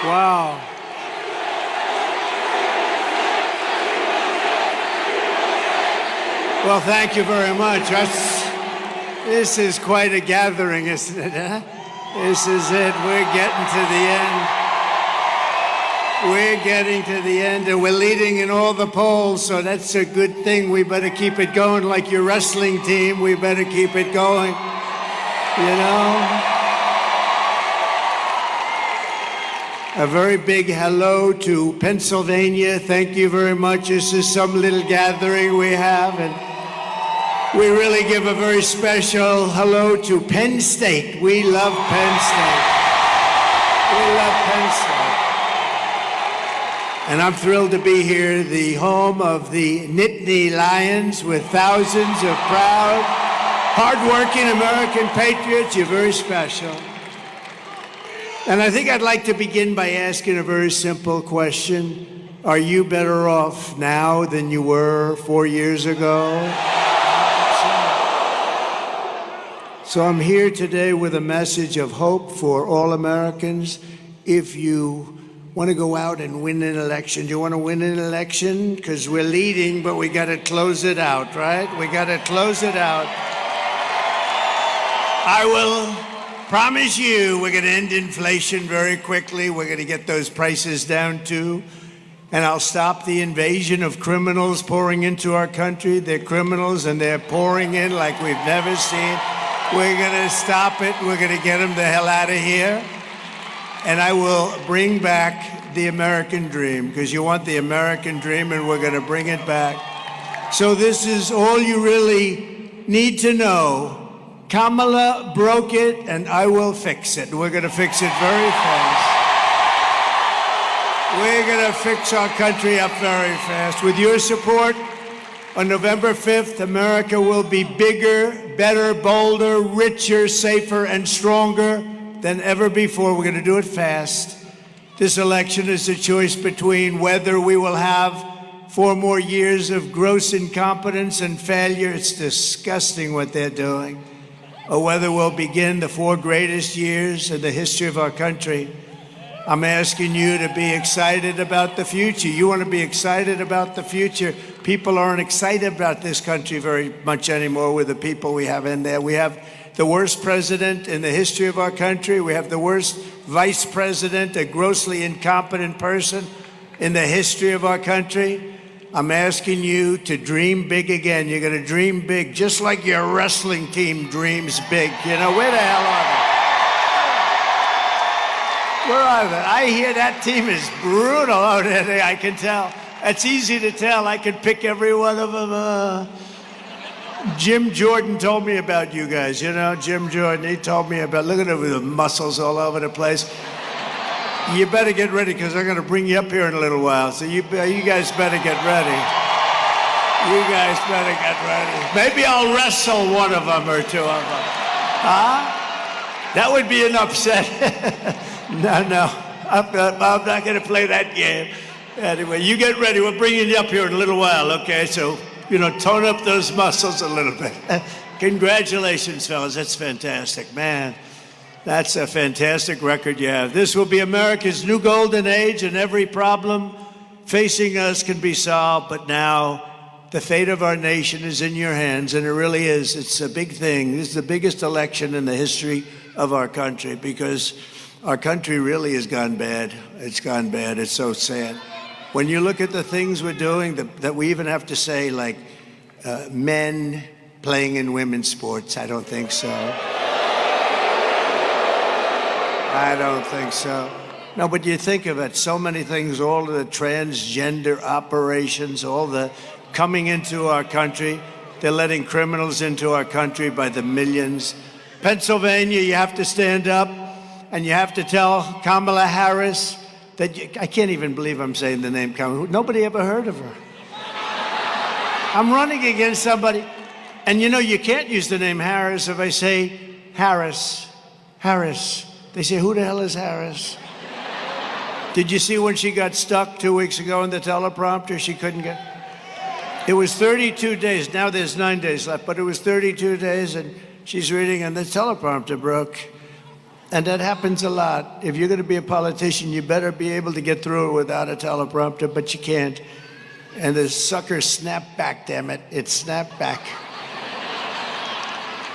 Wow. Well, thank you very much. This is quite a gathering, isn't it? Huh? This is it. We're getting to the end. We're getting to the end, and we're leading in all the polls, so that's a good thing. We better keep it going like your wrestling team. We better keep it going, you know? A very big hello to Pennsylvania. Thank you very much. This is some little gathering we have, and we really give a very special hello to Penn State. We love Penn State. We love Penn State. And I'm thrilled to be here, the home of the Nittany Lions, with thousands of proud, hardworking American patriots. You're very special. And I think I'd like to begin by asking a very simple question. Are you better off now than you were 4 years ago? So I'm here today with a message of hope for all Americans. If you want to go out and win an election, do you want to win an election? Because we're leading, but we got to close it out, right? We got to close it out. I will promise you we're going to end inflation very quickly. We're going to get those prices down too. And I'll stop the invasion of criminals pouring into our country. They're criminals and they're pouring in like we've never seen. We're going to stop it. We're going to get them the hell out of here. And I will bring back the American dream, because you want the American dream, and we're going to bring it back. So this is all you really need to know. Kamala broke it, and I will fix it. We're going to fix it very fast. We're going to fix our country up very fast. With your support, on November 5th, America will be bigger, better, bolder, richer, safer, and stronger than ever before. We're going to do it fast. This election is a choice between whether we will have 4 more years of gross incompetence and failure. It's disgusting what they're doing. Or whether we'll begin the 4 greatest years in the history of our country. I'm asking you to be excited about the future. You want to be excited about the future. People aren't excited about this country very much anymore with the people we have in there. We have the worst president in the history of our country. We have the worst vice president, a grossly incompetent person in the history of our country. I'm asking you to dream big again. You're going to dream big, just like your wrestling team dreams big. You know, where the hell are they? Where are they? I hear that team is brutal out there. I can tell. It's easy to tell. I can pick every one of them. Jim Jordan told me about you guys. You know, Jim Jordan, he told me about, look at him with the muscles all over the place. You better get ready, because I'm going to bring you up here in a little while. So you guys better get ready. You guys better get ready. Maybe I'll wrestle one of them or 2 of them. Huh? That would be an upset. No. I'm not going to play that game. Anyway, you get ready. We're bringing you up here in a little while, okay? So, you know, tone up those muscles a little bit. Congratulations, fellas. That's fantastic. Man, that's a fantastic record you have. This will be America's new golden age, and every problem facing us can be solved. But now the fate of our nation is in your hands, and it really is. It's a big thing. This is the biggest election in the history of our country, because our country really has gone bad. It's gone bad. It's so sad. When you look at the things we're doing, that we even have to say, like men playing in women's sports, I don't think so. I don't think so. No, but you think of it, so many things, all the transgender operations, all the coming into our country. They're letting criminals into our country by the millions. Pennsylvania, you have to stand up and you have to tell Kamala Harris that I can't even believe I'm saying the name Kamala. Nobody ever heard of her. I'm running against somebody. And you know, you can't use the name Harris if I say Harris. They say, who the hell is Harris? Did you see when she got stuck 2 weeks ago in the teleprompter? She couldn't get. It was 32 days. Now there's 9 days left, but it was 32 days, and she's reading, and the teleprompter broke. And that happens a lot. If you're going to be a politician, you better be able to get through it without a teleprompter, but you can't. And the sucker snapped back, damn it. It snapped back.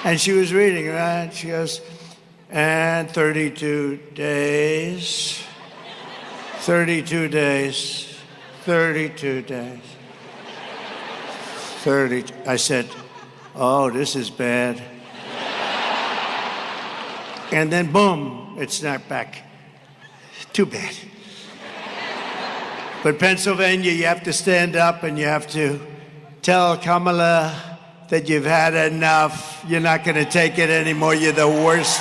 And she was reading, right? She goes, and 32 days, 32 days, 32 days, 30. I said, oh, this is bad. And then, boom, it snapped back. Too bad. But Pennsylvania, you have to stand up and you have to tell Kamala that you've had enough. You're not going to take it anymore. You're the worst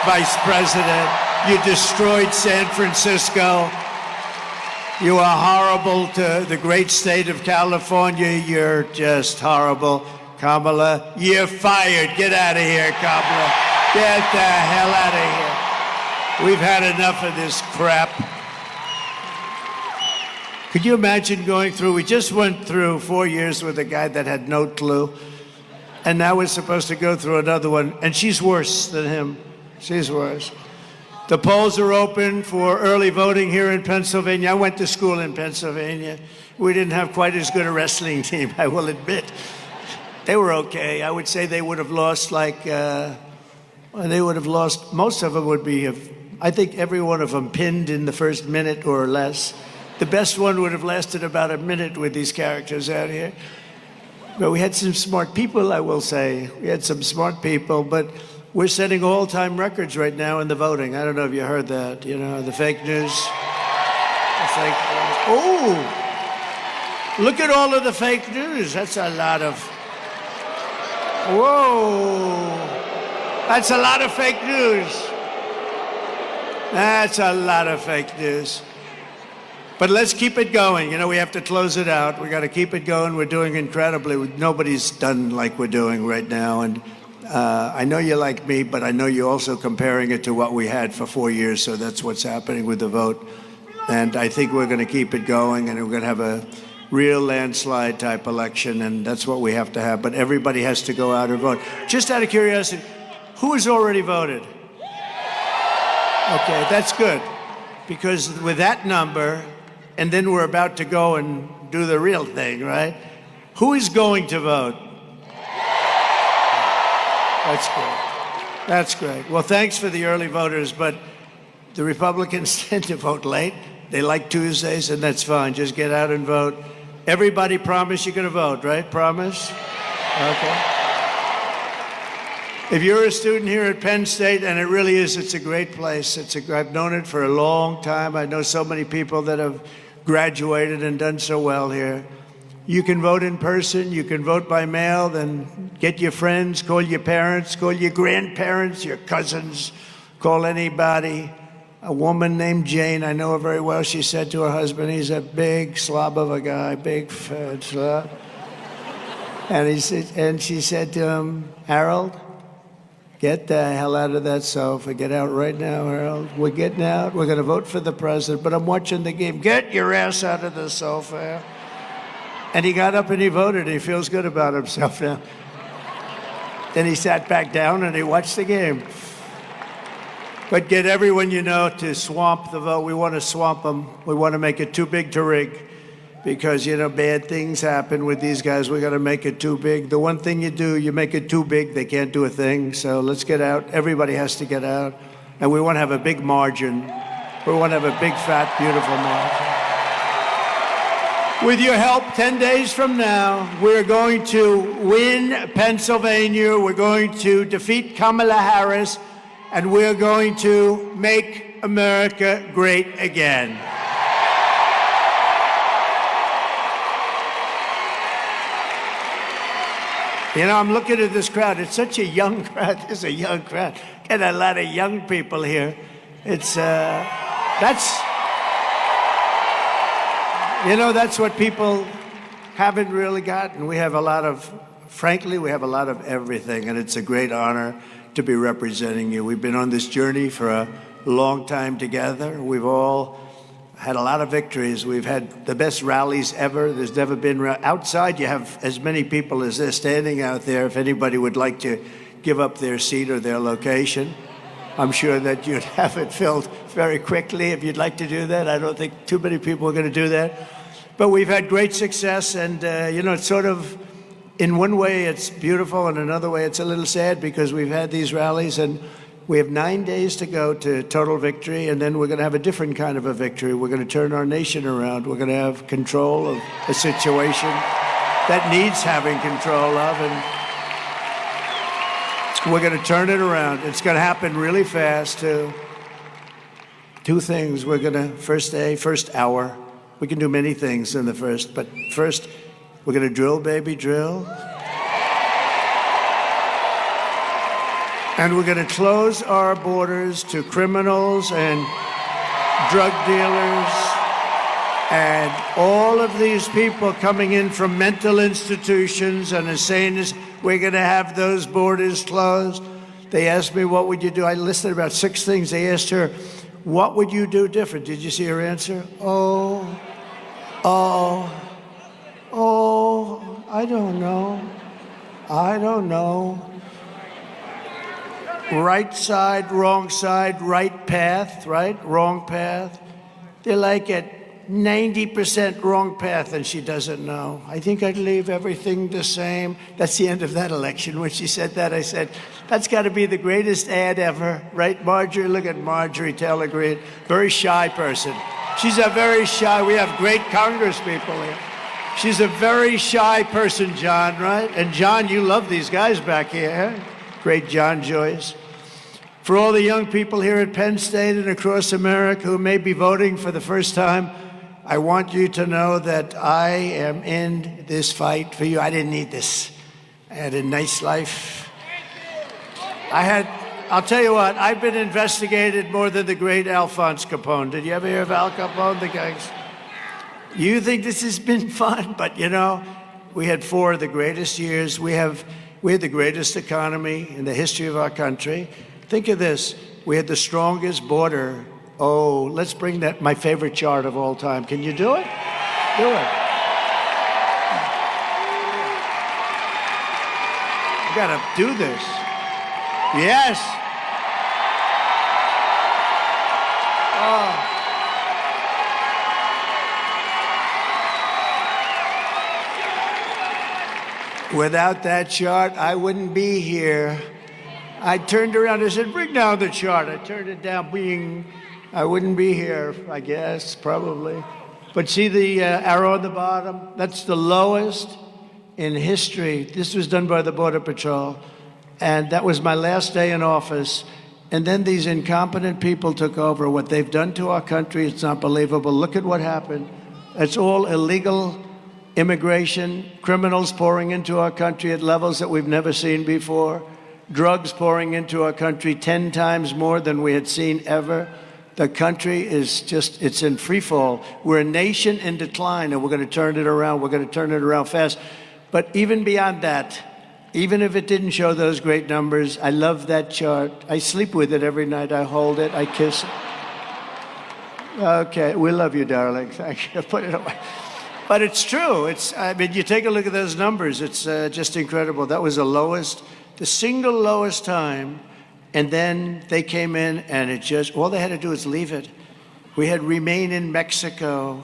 vice president. You destroyed San Francisco. You are horrible to the great state of California. You're just horrible. Kamala, you're fired. Get out of here, Kamala. Get the hell out of here. We've had enough of this crap. Could you imagine going through, we just went through 4 years with a guy that had no clue, and now we're supposed to go through another one, and she's worse than him. She's worse. The polls are open for early voting here in Pennsylvania. I went to school in Pennsylvania. We didn't have quite as good a wrestling team, I will admit. They were okay. I would say they would have lost most of them would be, I think every one of them pinned in the first minute or less. The best one would have lasted about a minute with these characters out here. But we had some smart people, I will say. We had some smart people, but we're setting all-time records right now in the voting. I don't know if you heard that, you know, the fake news. The fake news. Oh, look at all of the fake news. That's a lot of, whoa. That's a lot of fake news. That's a lot of fake news. But let's keep it going. You know, we have to close it out. We got to keep it going. We're doing incredibly. Nobody's done like we're doing right now. And I know you like me, but I know you're also comparing it to what we had for 4 years. So that's what's happening with the vote. And I think we're going to keep it going, and we're going to have a real landslide type election. And that's what we have to have. But everybody has to go out and vote. Just out of curiosity, who has already voted? Okay, that's good. Because with that number, and then we're about to go and do the real thing, right? Who is going to vote? That's great. That's great. Well, thanks for the early voters, but the Republicans tend to vote late. They like Tuesdays, and that's fine. Just get out and vote. Everybody promise you're going to vote, right? Promise? Okay. If you're a student here at Penn State, and it really is, it's a great place. I've known it for a long time. I know so many people that have graduated and done so well here. You can vote in person. You can vote by mail. Then get your friends, call your parents, call your grandparents, your cousins, call anybody. A woman named Jane, I know her very well, she said to her husband, he's a big slob of a guy, big fat slob. And she said to him, Harold, get the hell out of that sofa. Get out right now, Harold. We're getting out. We're going to vote for the president, but I'm watching the game. Get your ass out of the sofa. And he got up and he voted. He feels good about himself now. Then he sat back down and he watched the game. But get everyone you know to swamp the vote. We want to swamp them. We want to make it too big to rig. Because, you know, bad things happen with these guys. We got to make it too big. The one thing you do, you make it too big, they can't do a thing. So let's get out. Everybody has to get out. And we want to have a big margin. We want to have a big, fat, beautiful margin. With your help, 10 days from now, we're going to win Pennsylvania. We're going to defeat Kamala Harris. And we're going to make America great again. You know, I'm looking at this crowd. It's such a young crowd. It's a young crowd. Get a lot of young people here. It's, that's what people haven't really gotten. We have a lot of, frankly, we have a lot of everything, and it's a great honor to be representing you. We've been on this journey for a long time together. We've all had a lot of victories. We've had the best rallies ever. There's never been, outside you have as many people as they're standing out there if anybody would like to give up their seat or their location. I'm sure that you'd have it filled very quickly if you'd like to do that. I don't think too many people are going to do that. But we've had great success, and, it's sort of, in one way, it's beautiful, and another way, it's a little sad because we've had these rallies, and we have 9 days to go to total victory, and then we're going to have a different kind of a victory. We're going to turn our nation around. We're going to have control of a situation that needs having control of, and we're going to turn it around. It's going to happen really fast, too. Two things. We're going to, first hour, we can do many things in the first, but first, we're going to drill, baby, drill. And we're going to close our borders to criminals and drug dealers and all of these people coming in from mental institutions and insane. We're going to have those borders closed. They asked me, what would you do? I listed about 6 things. They asked her, what would you do different? Did you see her answer? I don't know. Right side, right path, right? Wrong path. They're like at 90% wrong path, and she doesn't know. I think I'd leave everything the same. That's the end of that election. When she said that, I said, that's got to be the greatest ad ever, right, Marjorie? Look at Marjorie Taylor Greene, very shy person. She's a very shy, we have great Congress people here. She's a very shy person, John, right? And John, you love these guys back here, huh? Great John Joyce. For all the young people here at Penn State and across America who may be voting for the first time, I want you to know that I am in this fight for you. I didn't need this. I had a nice life. I'll tell you what, I've been investigated more than the great Alphonse Capone. Did you ever hear of Al Capone, the guys? You think this has been fun, but we had 4 of the greatest years. We had the greatest economy in the history of our country. Think of this. We had the strongest border. Oh, let's bring that, my favorite chart of all time. Can you do it? Do it. You gotta do this. Yes. Oh. Without that chart, I wouldn't be here. I turned around and said, bring down the chart. I turned it down, I wouldn't be here, I guess, probably. But see the arrow at the bottom? That's the lowest in history. This was done by the Border Patrol. And that was my last day in office. And then these incompetent people took over. What they've done to our country, it's unbelievable. Look at what happened. It's all illegal immigration, criminals pouring into our country at levels that we've never seen before, drugs pouring into our country 10 times more than we had seen ever. The country is it's in free fall. We're a nation in decline, and we're going to turn it around. We're going to turn it around fast. But even beyond that, even if it didn't show those great numbers, I love that chart. I sleep with it every night. I hold it. I kiss it. Okay, we love you, darling. Thank you. Put it away. But it's true. You take a look at those numbers. It's just incredible. That was the single lowest time. And then they came in, and all they had to do is leave it. We had remain in Mexico.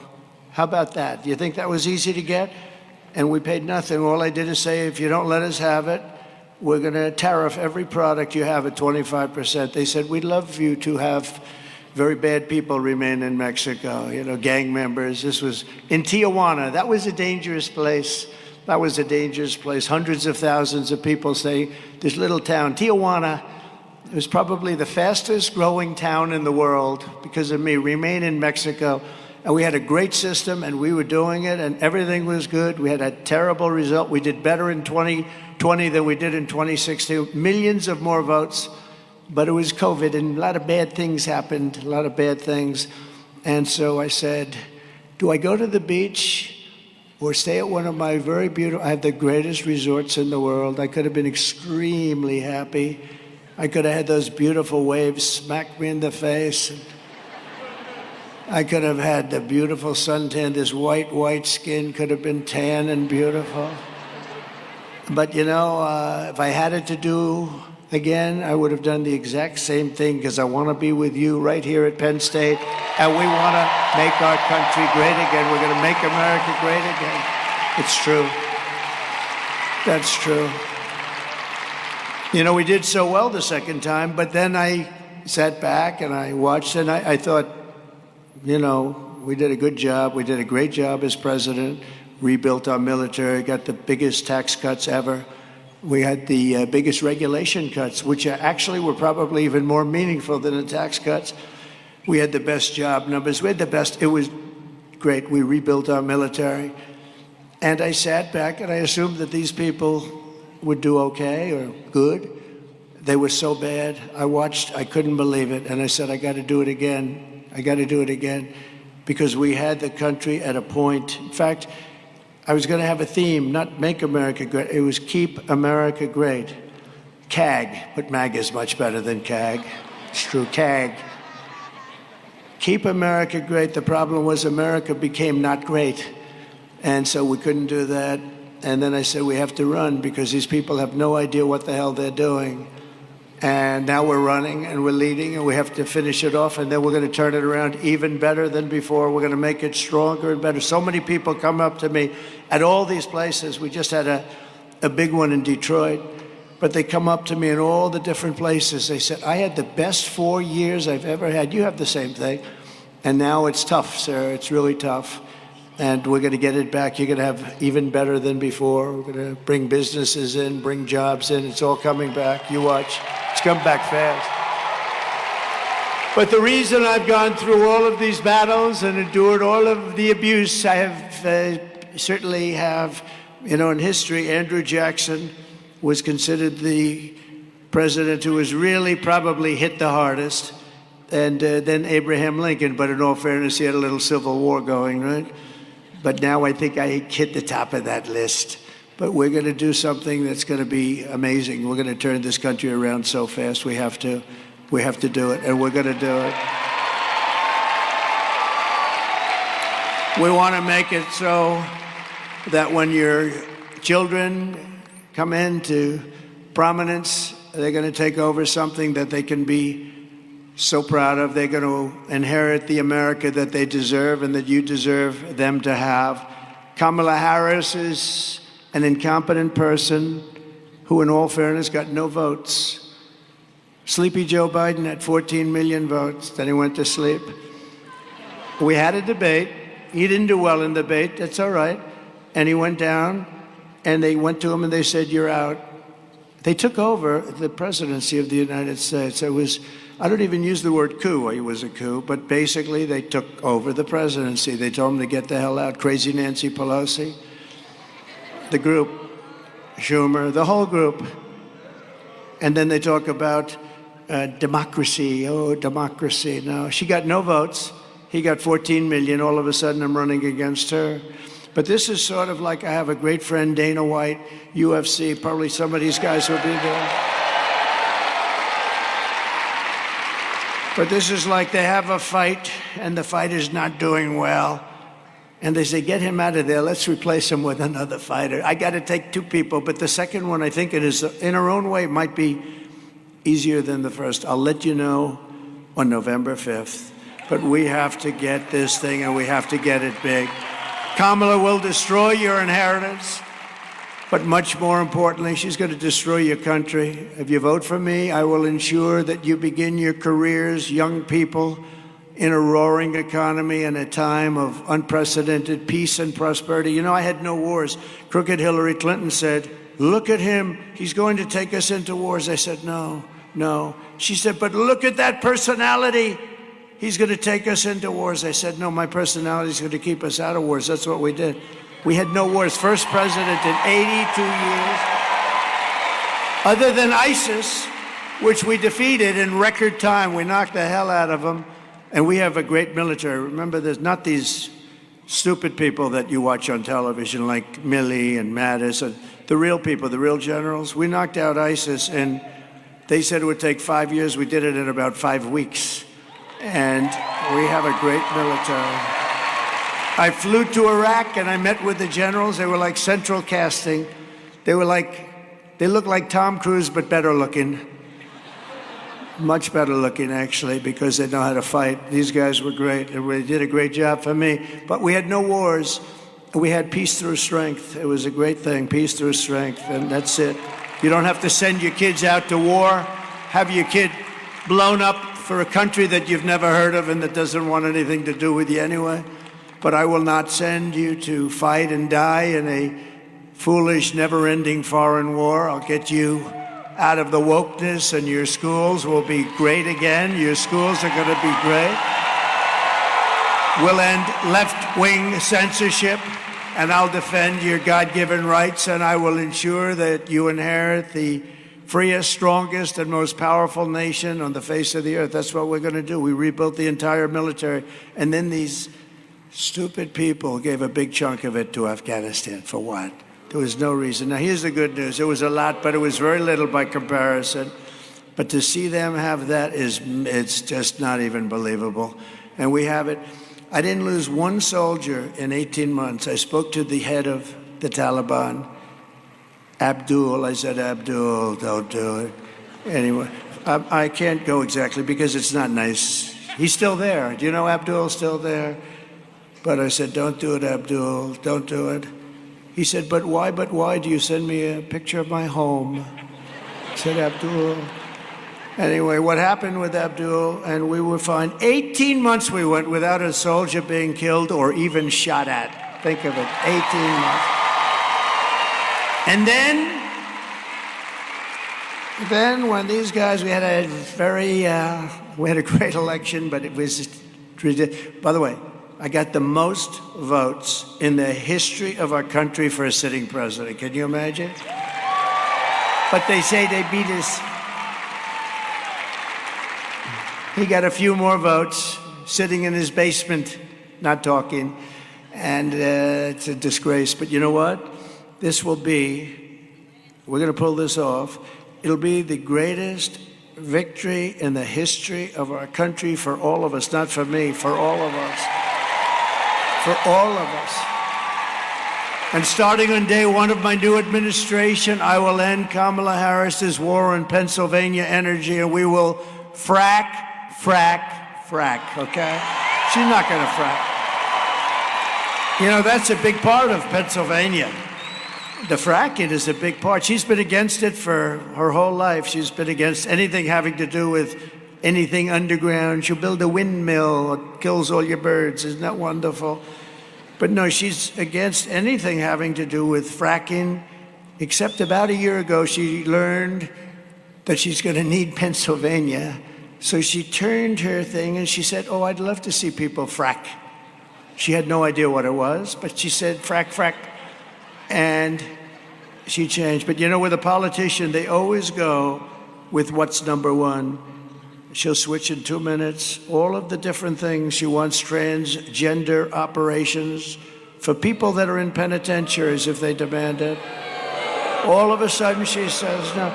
How about that? Do you think that was easy to get? And we paid nothing. All I did is say, if you don't let us have it, we're going to tariff every product you have at 25%. They said, we'd love you to have very bad people remain in Mexico, gang members. This was in Tijuana. That was a dangerous place. Hundreds of thousands of people say, this little town, Tijuana, it was probably the fastest growing town in the world because of me. Remain in Mexico. And we had a great system, and we were doing it, and everything was good. We had a terrible result. We did better in 2020 than we did in 2016. Millions of more votes. But it was COVID, and a lot of bad things happened, a lot of bad things. And so I said, do I go to the beach or stay at one of my very beautiful, I have the greatest resorts in the world. I could have been extremely happy. I could have had those beautiful waves smack me in the face. I could have had the beautiful suntan. This white skin could have been tan and beautiful. But if I had it to do, again, I would have done the exact same thing because I want to be with you right here at Penn State, and we want to make our country great again. We're going to make America great again. It's true. That's true. You know, we did so well the second time, but then I sat back and I watched, and I thought, you know, we did a good job. We did a great job as president, rebuilt our military, got the biggest tax cuts ever. We had the biggest regulation cuts, which actually were probably even more meaningful than the tax cuts. We had the best job numbers. We had the best. It was great. We rebuilt our military. And I sat back and I assumed that these people would do okay or good. They were so bad. I watched, I couldn't believe it. And I said, I got to do it again. I got to do it again. Because we had the country at a point. In fact, I was going to have a theme, not make America great. It was keep America great. CAG, but MAG is much better than CAG. It's true, CAG. Keep America great. The problem was America became not great. And so we couldn't do that. And then I said, we have to run because these people have no idea what the hell they're doing. And now we're running and we're leading and we have to finish it off. And then we're going to turn it around even better than before. We're going to make it stronger and better. So many people come up to me at all these places. We just had a big one in Detroit. But they come up to me in all the different places. They said, I had the best 4 years I've ever had. You have the same thing. And now it's tough, sir. It's really tough. And we're going to get it back. You're going to have even better than before. We're going to bring businesses in, bring jobs in. It's all coming back. You watch. It's come back fast. But the reason I've gone through all of these battles and endured all of the abuse, I have certainly have, you know, in history, Andrew Jackson was considered the president who was really probably hit the hardest. And then Abraham Lincoln. But in all fairness, he had a little civil war going, right? But now I think I hit the top of that list. But we're going to do something that's going to be amazing. We're going to turn this country around so fast. We have to do it, and we're going to do it. We want to make it so that when your children come into prominence, they're going to take over something that they can be so proud of. They're going to inherit the America that they deserve and that you deserve them to have. Kamala Harris is an incompetent person who, in all fairness, got no votes. Sleepy Joe Biden had 14 million votes. Then he went to sleep. We had a debate. He didn't do well in the debate. That's all right. And he went down, and they went to him and they said, you're out. They took over the presidency of the United States. It was, I don't even use the word coup. It was a coup. But basically, they took over the presidency. They told him to get the hell out. Crazy Nancy Pelosi, the group, Schumer, the whole group. And then they talk about democracy. Oh, democracy. No, she got no votes. He got 14 million. All of a sudden, I'm running against her. But this is sort of like I have a great friend, Dana White, UFC. Probably some of these guys will be there. But this is like they have a fight, and the fight is not doing well. And they say, get him out of there. Let's replace him with another fighter. I got to take two people. But the second one, I think it is, in her own way, might be easier than the first. I'll let you know on November 5th. But we have to get this thing, and we have to get it big. Kamala will destroy your inheritance. But much more importantly, she's going to destroy your country. If you vote for me, I will ensure that you begin your careers, young people, in a roaring economy and a time of unprecedented peace and prosperity. You know, I had no wars. Crooked Hillary Clinton said, look at him. He's going to take us into wars. I said, no, no. She said, but look at that personality. He's going to take us into wars. I said, no, my personality is going to keep us out of wars. That's what we did. We had no wars. First president in 82 years. Other than ISIS, which we defeated in record time. We knocked the hell out of them. And we have a great military. Remember, there's not these stupid people that you watch on television like Milley and Mattis. And the real people, the real generals. We knocked out ISIS, and they said it would take 5 years. We did it in about 5 weeks. And we have a great military. I flew to Iraq and I met with the generals. They were like central casting. They looked like Tom Cruise, but better looking. Much better looking, actually, because they know how to fight. These guys were great. They did a great job for me. But we had no wars. We had peace through strength. It was a great thing, peace through strength, and that's it. You don't have to send your kids out to war, have your kid blown up for a country that you've never heard of and that doesn't want anything to do with you anyway. But I will not send you to fight and die in a foolish, never-ending foreign war. I'll get you out of the wokeness, and your schools will be great again. Your schools are going to be great. We'll end left-wing censorship, and I'll defend your God-given rights, and I will ensure that you inherit the freest, strongest, and most powerful nation on the face of the earth. That's what we're going to do. We rebuilt the entire military, and then these stupid people gave a big chunk of it to Afghanistan. For what? There was no reason. Now, here's the good news. It was a lot, but it was very little by comparison. But to see them have that it's just not even believable. And we have it. I didn't lose one soldier in 18 months. I spoke to the head of the Taliban, Abdul. I said, Abdul, don't do it. Anyway, I can't go exactly because it's not nice. He's still there. Do you know Abdul's still there? But I said, don't do it, Abdul. Don't do it. He said, but why do you send me a picture of my home? I said, Abdul. Anyway, what happened with Abdul, and we were fine. 18 months we went without a soldier being killed or even shot at. Think of it, 18 months. And then when these guys, we had a great election, but it was, by the way, I got the most votes in the history of our country for a sitting president. Can you imagine? But they say they beat us. He got a few more votes, sitting in his basement, not talking, and it's a disgrace. But you know what? We're going to pull this off. It'll be the greatest victory in the history of our country for all of us, not for me, for all of us. For all of us. And starting on day one of my new administration, I will end Kamala Harris's war on Pennsylvania energy, and we will frack, okay? She's not going to frack. You know, that's a big part of Pennsylvania. The fracking is a big part. She's been against it for her whole life. She's been against anything having to do with anything underground. She'll build a windmill that kills all your birds. Isn't that wonderful? But no, she's against anything having to do with fracking, except about a year ago, she learned that she's going to need Pennsylvania. So she turned her thing and she said, oh, I'd love to see people frack. She had no idea what it was, but she said, frack. And she changed. But you know, with a politician, they always go with what's number one. She'll switch in 2 minutes. All of the different things. She wants transgender operations for people that are in penitentiaries if they demand it. All of a sudden, she says no.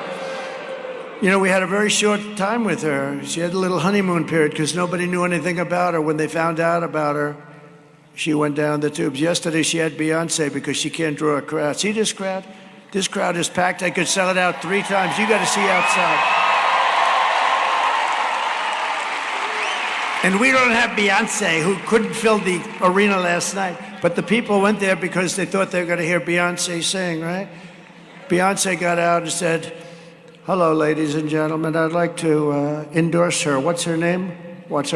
You know, we had a very short time with her. She had a little honeymoon period because nobody knew anything about her. When they found out about her, she went down the tubes. Yesterday, she had Beyonce because she can't draw a crowd. See this crowd? This crowd is packed. I could sell it out 3 times. You got to see outside. And we don't have Beyonce, who couldn't fill the arena last night. But the people went there because they thought they were going to hear Beyonce sing, right? Beyonce got out and said, hello, ladies and gentlemen. I'd like to endorse her. What's her name? What is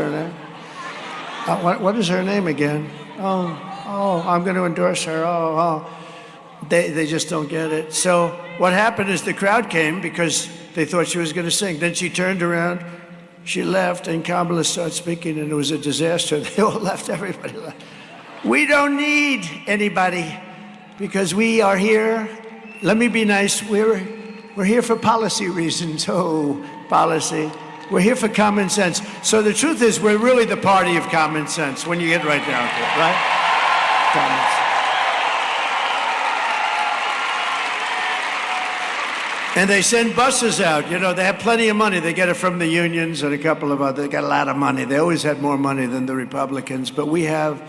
her name again? Oh, I'm going to endorse her. They just don't get it. So what happened is the crowd came because they thought she was going to sing. Then she turned around. She left, and Kamala started speaking, and it was a disaster. They all left, everybody left. We don't need anybody because we are here. Let me be nice. We're here for policy reasons. Oh, policy. We're here for common sense. So the truth is, we're really the party of common sense when you get right down to it, right? Common sense. And they send buses out. You know, they have plenty of money. They get it from the unions and a couple of others. They got a lot of money. They always had more money than the Republicans. But we have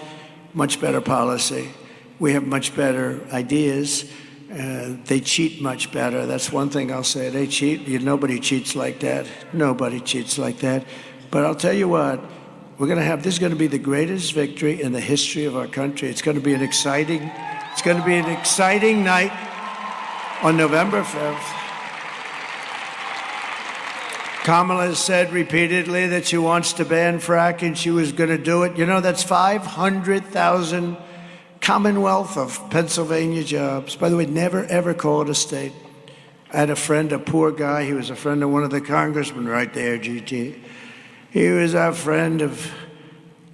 much better policy. We have much better ideas. They cheat much better. That's one thing I'll say. They cheat. Nobody cheats like that. Nobody cheats like that. But I'll tell you what, this is going to be the greatest victory in the history of our country. It's going to be an exciting night on November 5th. Kamala has said repeatedly that she wants to ban fracking. She was going to do it. That's 500,000 Commonwealth of Pennsylvania jobs. By the way, never, ever call it a state. I had a friend, a poor guy. He was a friend of one of the congressmen right there, GT. He was our friend of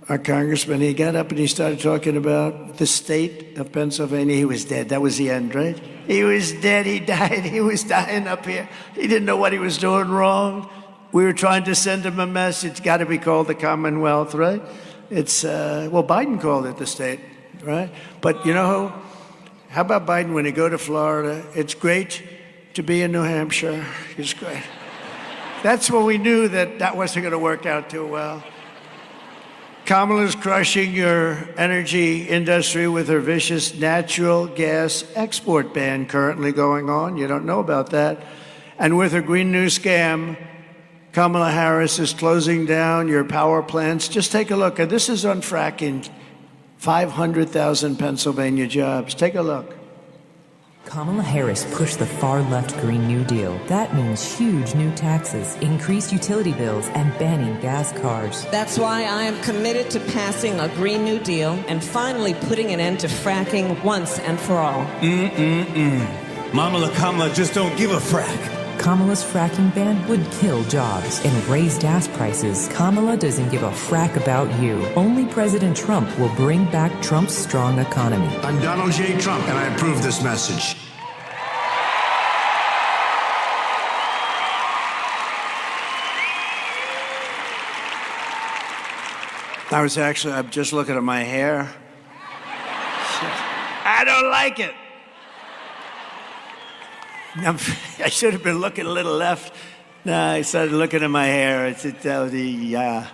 our congressman. He got up and he started talking about the state of Pennsylvania. He was dead. That was the end, right? He was dead. He died. He was dying up here. He didn't know what he was doing wrong. We were trying to send him a message. Got to be called the Commonwealth, right? Biden called it the state, right? But how about Biden when he go to Florida? It's great to be in New Hampshire. It's great. That's when we knew that wasn't going to work out too well. Kamala's crushing your energy industry with her vicious natural gas export ban currently going on. You don't know about that. And with her Green New scam, Kamala Harris is closing down your power plants. Just take a look. And this is on fracking. 500,000 Pennsylvania jobs. Take a look. Kamala Harris pushed the far-left Green New Deal. That means huge new taxes, increased utility bills, and banning gas cars. That's why I am committed to passing a Green New Deal and finally putting an end to fracking once and for all. Mama Kamala just don't give a frack. Kamala's fracking ban would kill jobs and raise gas prices. Kamala doesn't give a frack about you. Only President Trump will bring back Trump's strong economy. I'm Donald J. Trump, and I approve this message. I'm just looking at my hair. I don't like it. I should have been looking a little left. No, I started looking at my hair. Am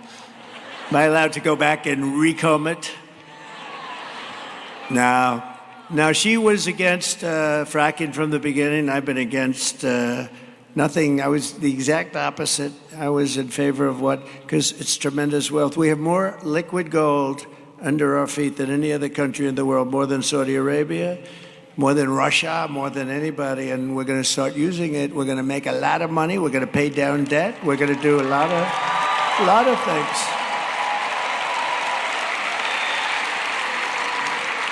I allowed to go back and recomb it? No. Now, she was against fracking from the beginning. I've been against nothing. I was the exact opposite. I was in favor of because it's tremendous wealth. We have more liquid gold under our feet than any other country in the world, more than Saudi Arabia, more than Russia, more than anybody, and we're going to start using it. We're going to make a lot of money. We're going to pay down debt. We're going to do a lot of things.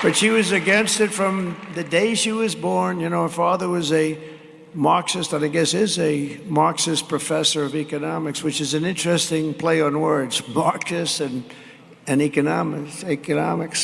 But she was against it from the day she was born. Her father was a Marxist, and I guess is a Marxist professor of economics, which is an interesting play on words, Marxist and economics,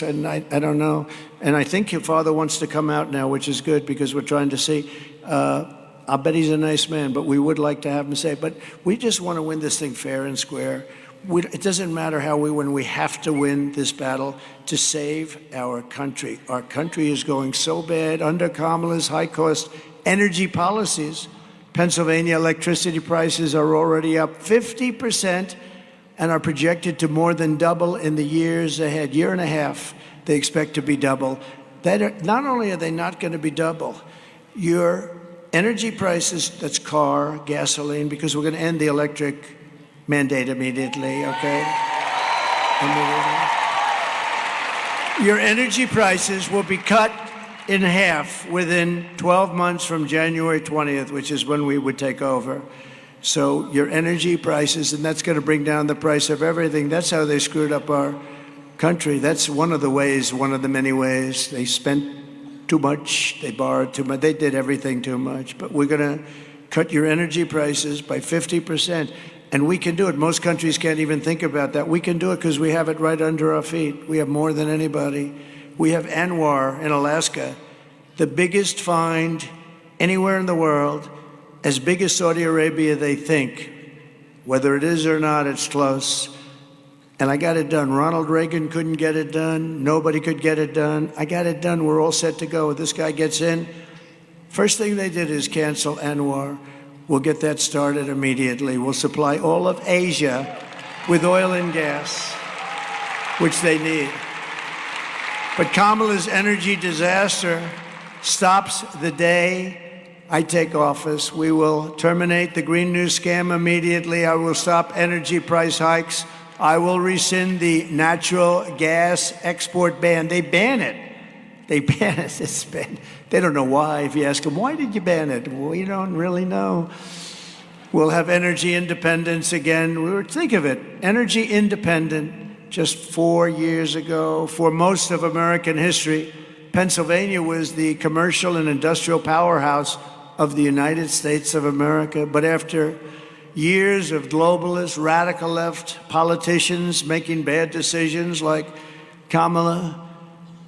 and I don't know. And I think your father wants to come out now, which is good, because we're trying to see. I'll bet he's a nice man, but we would like to have him say, but we just want to win this thing fair and square. It doesn't matter how we win. We have to win this battle to save our country. Our country is going so bad under Kamala's high-cost energy policies. Pennsylvania electricity prices are already up 50%. And are projected to more than double in the years ahead. Year and a half, they expect to be double. Not only are they not going to be double, your energy prices, that's car, gasoline, because we're going to end the electric mandate immediately, okay? Immediately. Your energy prices will be cut in half within 12 months from January 20th, which is when we would take over. So your energy prices, and that's going to bring down the price of everything. That's how they screwed up our country. That's one of the ways, one of the many ways. They spent too much. They borrowed too much. They did everything too much. But we're going to cut your energy prices by 50%. And we can do it. Most countries can't even think about that. We can do it because we have it right under our feet. We have more than anybody. We have Anwar in Alaska, the biggest find anywhere in the world. As big as Saudi Arabia, they think. Whether it is or not, it's close. And I got it done. Ronald Reagan couldn't get it done. Nobody could get it done. I got it done. We're all set to go. This guy gets in. First thing they did is cancel Anwar. We'll get that started immediately. We'll supply all of Asia with oil and gas, which they need. But Kamala's energy disaster stops the day I take office. We will terminate the Green New Scam immediately. I will stop energy price hikes. I will rescind the natural gas export ban. They ban it. They ban it. It's banned. They don't know why. If you ask them, why did you ban it? Well, you don't really know. We'll have energy independence again. Think of it, energy independent just 4 years ago. For most of American history, Pennsylvania was the commercial and industrial powerhouse of the United States of America. But after years of globalist, radical left politicians making bad decisions like Kamala,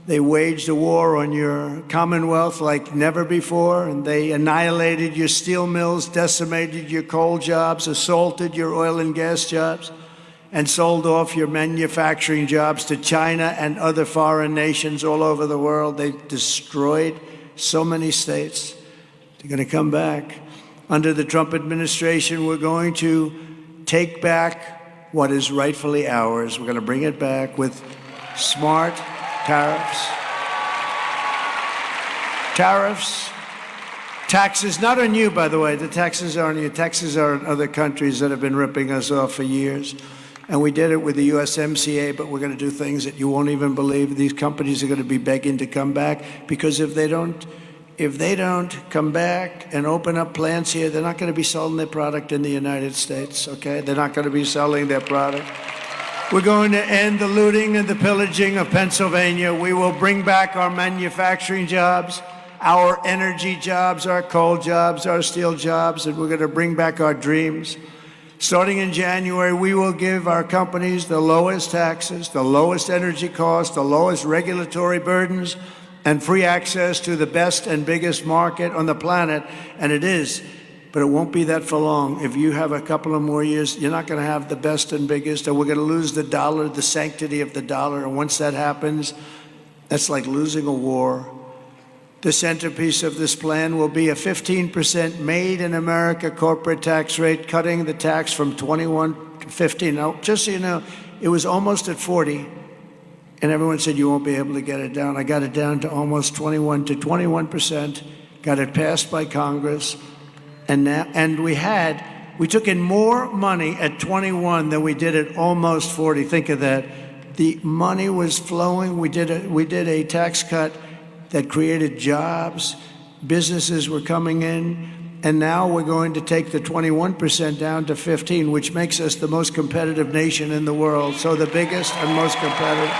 they waged a war on your Commonwealth like never before, and they annihilated your steel mills, decimated your coal jobs, assaulted your oil and gas jobs, and sold off your manufacturing jobs to China and other foreign nations all over the world. They destroyed so many states. They're going to come back. Under the Trump administration, we're going to take back what is rightfully ours. We're going to bring it back with smart tariffs. Taxes, not on you, by the way. The taxes aren't on you. Taxes are on other countries that have been ripping us off for years. And we did it with the USMCA, but we're going to do things that you won't even believe. These companies are going to be begging to come back, because if they don't come back and open up plants here, they're not going to be selling their product in the United States, okay? They're not going to be selling their product. We're going to end the looting and the pillaging of Pennsylvania. We will bring back our manufacturing jobs, our energy jobs, our coal jobs, our steel jobs, and we're going to bring back our dreams. Starting in January, we will give our companies the lowest taxes, the lowest energy costs, the lowest regulatory burdens, and free access to the best and biggest market on the planet. And it is. But it won't be that for long. If you have a couple of more years, you're not going to have the best and biggest, and we're going to lose the dollar, the sanctity of the dollar. And once that happens, that's like losing a war. The centerpiece of this plan will be a 15% made in America corporate tax rate, cutting the tax from 21 to 15. Now, just so you know, it was almost at 40, and everyone said you won't be able to get it down. I got it down to almost 21 to 21%, got it passed by Congress. And we took in more money at 21 than we did at almost 40. Think of that. The money was flowing. We did a tax cut that created jobs. Businesses were coming in. And now we're going to take the 21% down to 15, which makes us the most competitive nation in the world. So the biggest and most competitive.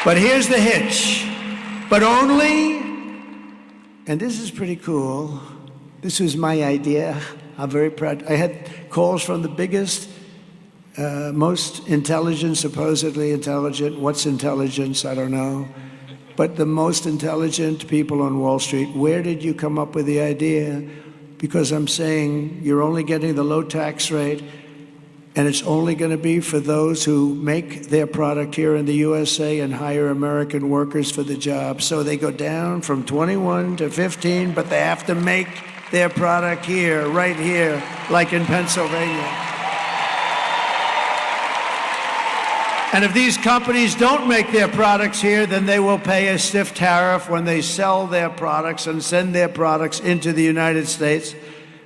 But here's the hitch. But only, and this is pretty cool. This was my idea. I'm very proud. I had calls from the biggest, most intelligent, supposedly intelligent. What's intelligence? I don't know. But the most intelligent people on Wall Street. Where did you come up with the idea? Because I'm saying you're only getting the low tax rate, and it's only going to be for those who make their product here in the USA and hire American workers for the job. So they go down from 21 to 15, but they have to make their product here, right here, like in Pennsylvania. And if these companies don't make their products here, then they will pay a stiff tariff when they sell their products and send their products into the United States.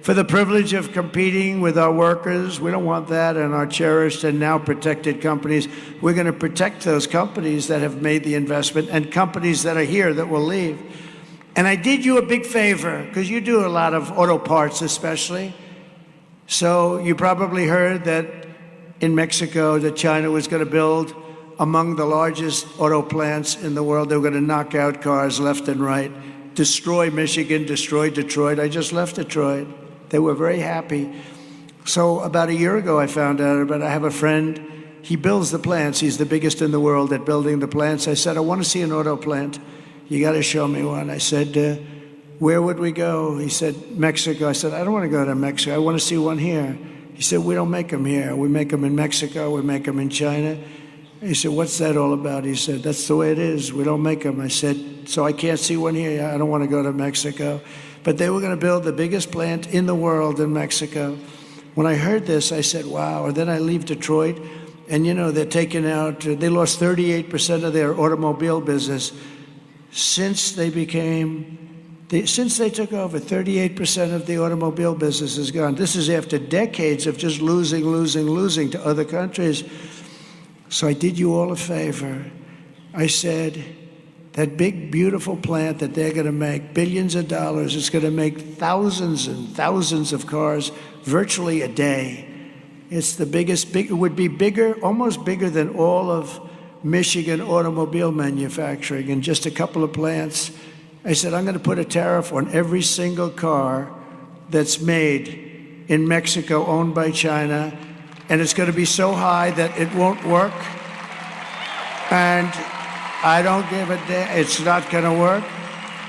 For the privilege of competing with our workers, we don't want that, and our cherished and now protected companies. We're going to protect those companies that have made the investment and companies that are here that will leave. And I did you a big favor, because you do a lot of auto parts especially. So you probably heard that in Mexico that China was going to build among the largest auto plants in the world. They were going to knock out cars left and right, destroy Michigan, destroy Detroit. I just left Detroit. They were very happy. So about a year ago, I found out about, I have a friend, he builds the plants. He's the biggest in the world at building the plants. I said, I want to see an auto plant. You got to show me one. I said, where would we go? He said, Mexico. I said, I don't want to go to Mexico. I want to see one here. He said, we don't make them here. We make them in Mexico. We make them in China. He said, what's that all about? He said, that's the way it is. We don't make them. I said, so I can't see one here. I don't want to go to Mexico. But they were going to build the biggest plant in the world in Mexico. When I heard this, I said, wow. And then I leave Detroit, And, you know, they're taking out, they lost 38% of their automobile business since they since they took over. 38% of the automobile business is gone. This is after decades of just losing to other countries. So I did you all a favor. I said, that big, beautiful plant that they're going to make, billions of dollars, it's going to make thousands and thousands of cars virtually a day. It's the biggest, it would be bigger, almost bigger than all of Michigan automobile manufacturing in just a couple of plants. I said, I'm going to put a tariff on every single car that's made in Mexico owned by China, and it's going to be so high that it won't work. And I don't give a damn. It's not going to work.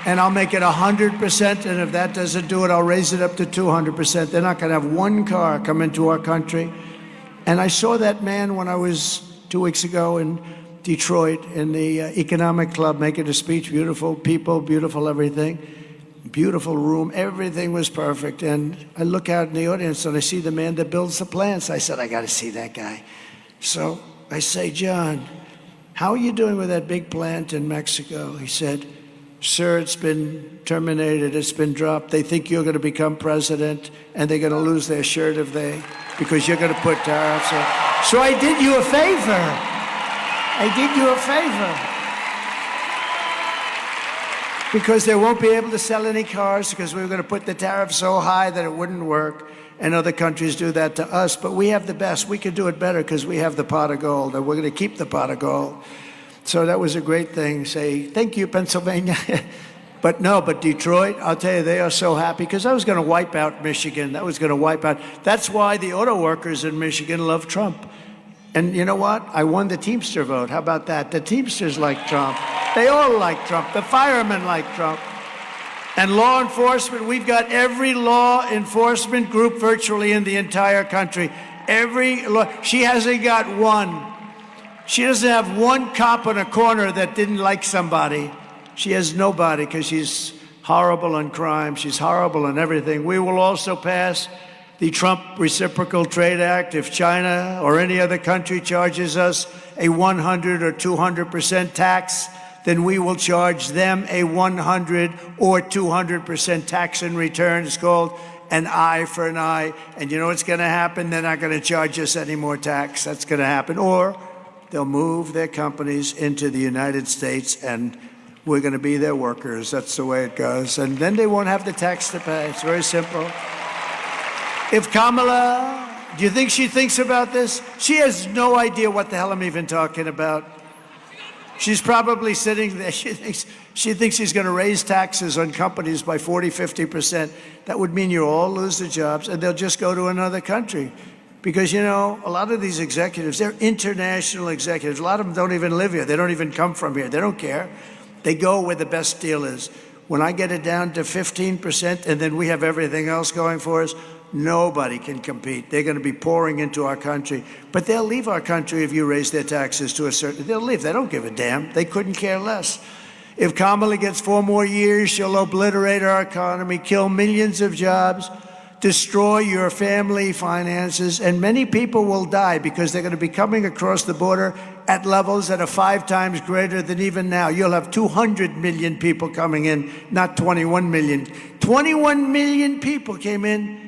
And I'll make it 100%, and if that doesn't do it, I'll raise it up to 200%. They're not going to have one car come into our country. And I saw that man when I was 2 weeks ago in Detroit in the Economic Club making a speech. Beautiful people, beautiful everything, beautiful room. Everything was perfect. And I look out in the audience and I see the man that builds the plants. I said, I got to see that guy. So I say, John, how are you doing with that big plant in Mexico? He said, sir, it's been terminated, it's been dropped. They think you're going to become president, and they're going to lose their shirt because you're going to put tariffs on. So I did you a favor. I did you a favor. Because they won't be able to sell any cars because we were going to put the tariff so high that it wouldn't work. And other countries do that to us. But we have the best. We could do it better because we have the pot of gold, and we're going to keep the pot of gold. So that was a great thing. Say, thank you, Pennsylvania. But Detroit, I'll tell you, they are so happy because I was going to wipe out Michigan. That was going to wipe out. That's why the auto workers in Michigan love Trump. And you know what? I won the Teamster vote. How about that? The Teamsters like Trump. They all like Trump. The firemen like Trump. And law enforcement, we've got every law enforcement group virtually in the entire country. She hasn't got one. She doesn't have one cop in a corner that didn't like somebody. She has nobody because she's horrible on crime. She's horrible on everything. We will also pass the Trump Reciprocal Trade Act. If China or any other country charges us a 100 or 200% tax, then we will charge them a 100 or 200% tax in return. It's called an eye for an eye. And you know what's going to happen? They're not going to charge us any more tax. That's going to happen. Or they'll move their companies into the United States, and we're going to be their workers. That's the way it goes. And then they won't have the tax to pay. It's very simple. If Kamala, do you think she thinks about this? She has no idea what the hell I'm even talking about. She's probably sitting there. She thinks she's going to raise taxes on companies by 40, 50%. That would mean you all lose the jobs, and they'll just go to another country. Because, you know, a lot of these executives, they're international executives. A lot of them don't even live here. They don't even come from here. They don't care. They go where the best deal is. When I get it down to 15% and then we have everything else going for us, nobody can compete. They're going to be pouring into our country. But they'll leave our country if you raise their taxes to a certain... They'll leave. They don't give a damn. They couldn't care less. If Kamala gets 4 more years, she'll obliterate our economy, kill millions of jobs, destroy your family finances, and many people will die because they're going to be coming across the border at levels that are 5 times greater than even now. You'll have 200 million people coming in, not 21 million. 21 million people came in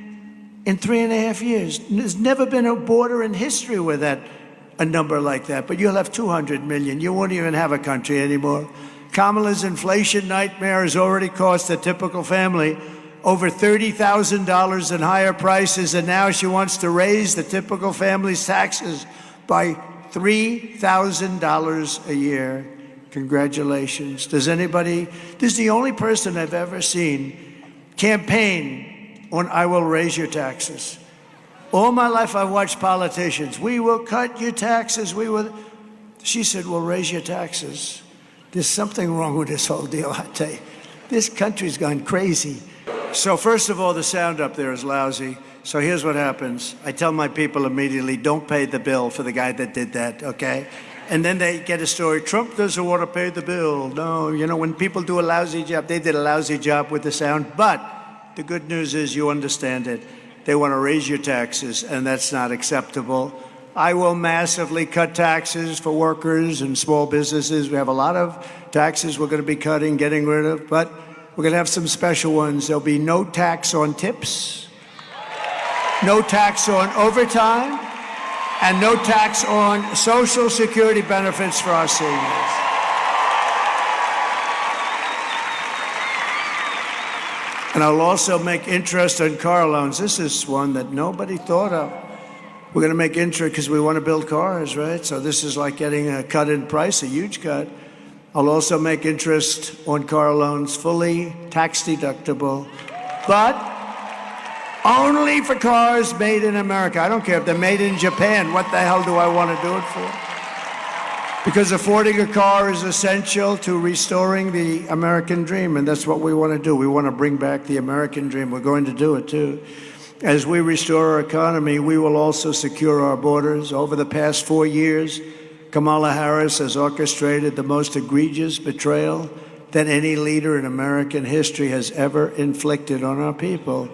3.5 years. There's never been a border in history with a number like that, but you'll have 200 million. You won't even have a country anymore. Kamala's inflation nightmare has already cost a typical family over $30,000 in higher prices, and now she wants to raise the typical family's taxes by $3,000 a year. Congratulations. This is the only person I've ever seen campaign on I will raise your taxes. All my life I've watched politicians. We will cut your taxes. She said, we'll raise your taxes. There's something wrong with this whole deal, I tell you. This country's gone crazy. So first of all, the sound up there is lousy. So here's what happens. I tell my people immediately, don't pay the bill for the guy that did that, okay? And then they get a story, Trump doesn't want to pay the bill. No, you know, when people do a lousy job, they did a lousy job with the sound. But the good news is you understand it. They want to raise your taxes, and that's not acceptable. I will massively cut taxes for workers and small businesses. We have a lot of taxes we're going to be cutting, getting rid of, but we're going to have some special ones. There'll be no tax on tips, no tax on overtime, and no tax on Social Security benefits for our seniors. And I'll also make interest on car loans. This is one that nobody thought of. We're going to make interest because we want to build cars, right? So this is like getting a cut in price, a huge cut. I'll also make interest on car loans fully tax deductible, but only for cars made in America. I don't care if they're made in Japan. What the hell do I want to do it for? Because affording a car is essential to restoring the American dream, and that's what we want to do. We want to bring back the American dream. We're going to do it, too. As we restore our economy, we will also secure our borders. Over the past 4 years, Kamala Harris has orchestrated the most egregious betrayal that any leader in American history has ever inflicted on our people.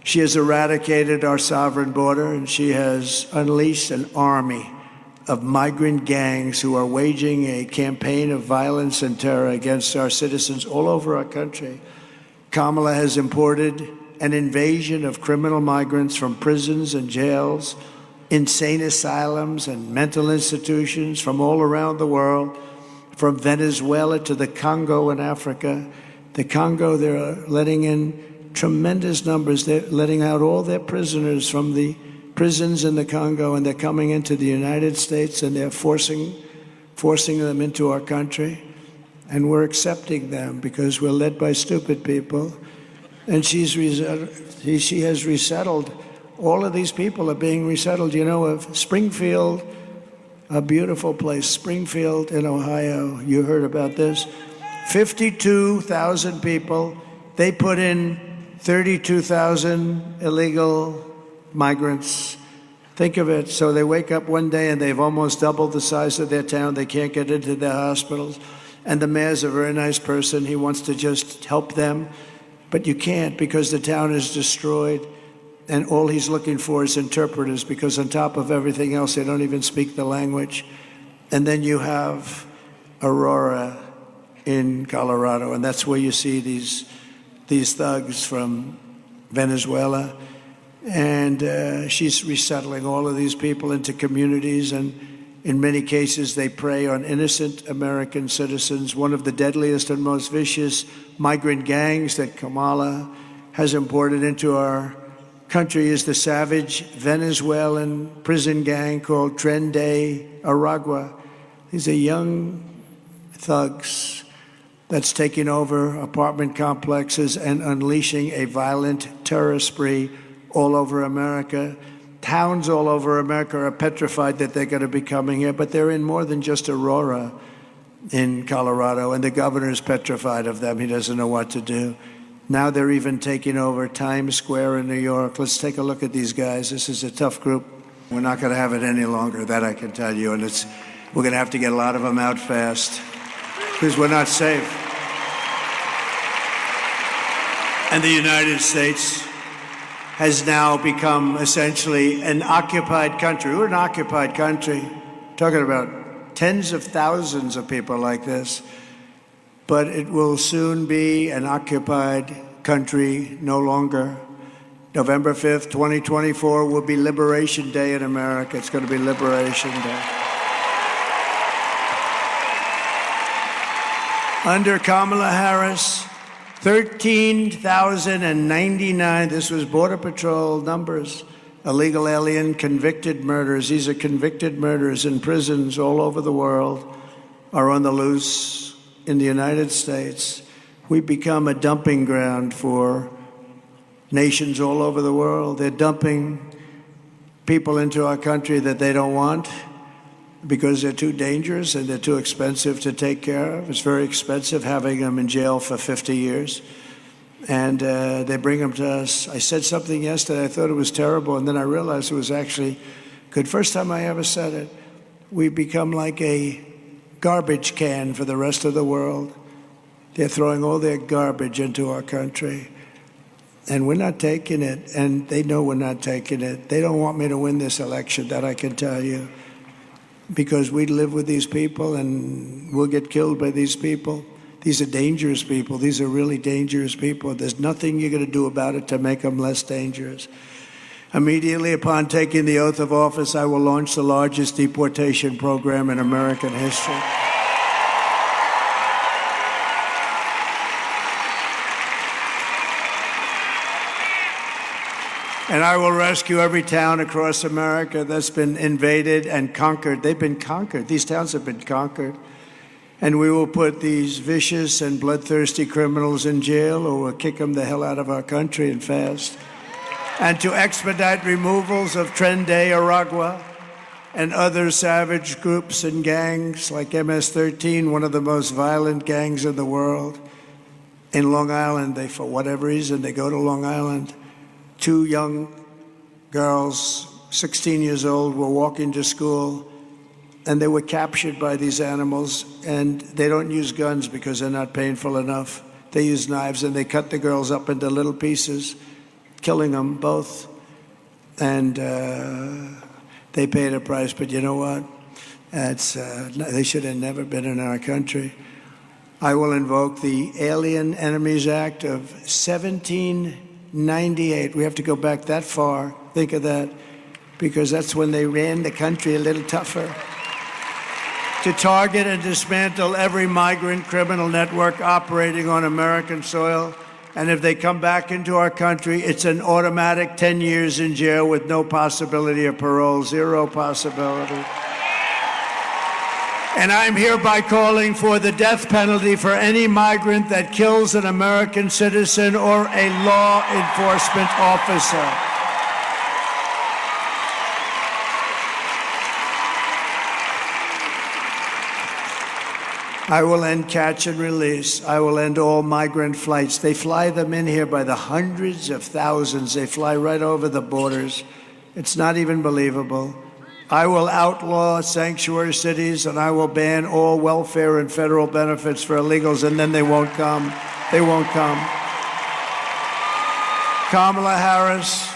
She has eradicated our sovereign border, and she has unleashed an army of migrant gangs who are waging a campaign of violence and terror against our citizens all over our country. Kamala has imported an invasion of criminal migrants from prisons and jails, insane asylums and mental institutions from all around the world, from Venezuela to the Congo in Africa. The Congo, they're letting in tremendous numbers. They're letting out all their prisoners from the prisons in the Congo, and they're coming into the United States, and they're forcing them into our country. And we're accepting them because we're led by stupid people. And she has resettled. All of these people are being resettled. You know, of Springfield, a beautiful place, Springfield in Ohio. You heard about this. 52,000 people. They put in 32,000 illegal migrants. Think of it. So they wake up one day and they've almost doubled the size of their town. They can't get into their hospitals. And the mayor's a very nice person. He wants to just help them. But you can't because the town is destroyed. And all he's looking for is interpreters because on top of everything else, they don't even speak the language. And then you have Aurora in Colorado. And that's where you see these thugs from Venezuela. And she's resettling all of these people into communities, and in many cases they prey on innocent American citizens. One of the deadliest and most vicious migrant gangs that Kamala has imported into our country is the savage Venezuelan prison gang called Tren de Aragua. These are young thugs that's taking over apartment complexes and unleashing a violent terror spree all over America. Towns all over America are petrified that they're going to be coming here, but they're in more than just Aurora in Colorado, and the governor is petrified of them. He doesn't know what to do. Now they're even taking over Times Square in New York. Let's take a look at these guys. This is a tough group. We're not going to have it any longer, that I can tell you, and we're going to have to get a lot of them out fast because we're not safe. And the United States has now become essentially an occupied country. We're an occupied country, talking about tens of thousands of people like this, but it will soon be an occupied country no longer. November 5th, 2024 will be Liberation Day in America. It's going to be Liberation Day. Under Kamala Harris, 13,099, this was Border Patrol numbers, illegal alien convicted murderers. These are convicted murderers in prisons all over the world, are on the loose in the United States. We become a dumping ground for nations all over the world. They're dumping people into our country that they don't want because they're too dangerous and they're too expensive to take care of. It's very expensive having them in jail for 50 years. And they bring them to us. I said something yesterday, I thought it was terrible, and then I realized it was actually good. First time I ever said it. We've become like a garbage can for the rest of the world. They're throwing all their garbage into our country. And we're not taking it, and they know we're not taking it. They don't want me to win this election, that I can tell you, because we live with these people and we'll get killed by these people. These are dangerous people. These are really dangerous people. There's nothing you're going to do about it to make them less dangerous. Immediately upon taking the oath of office, I will launch the largest deportation program in American history. And I will rescue every town across America that's been invaded and conquered. They've been conquered. These towns have been conquered. And we will put these vicious and bloodthirsty criminals in jail, or we'll kick them the hell out of our country and fast. And to expedite removals of Tren de Aragua and other savage groups and gangs like MS-13, one of the most violent gangs in the world. In Long Island, they, for whatever reason, they go to Long Island. 2 young girls, 16 years old, were walking to school, and they were captured by these animals, and they don't use guns because they're not painful enough. They use knives, and they cut the girls up into little pieces, killing them both. And they paid a price, but you know what? They should have never been in our country. I will invoke the Alien Enemies Act of 1798. We have to go back that far. Think of that, because that's when they ran the country a little tougher. To target and dismantle every migrant criminal network operating on American soil. And if they come back into our country, it's an automatic 10 years in jail with no possibility of parole, 0 possibility. And I'm hereby calling for the death penalty for any migrant that kills an American citizen or a law enforcement officer. I will end catch and release. I will end all migrant flights. They fly them in here by the hundreds of thousands. They fly right over the borders. It's not even believable. I will outlaw sanctuary cities, and I will ban all welfare and federal benefits for illegals, and then they won't come. They won't come. Kamala Harris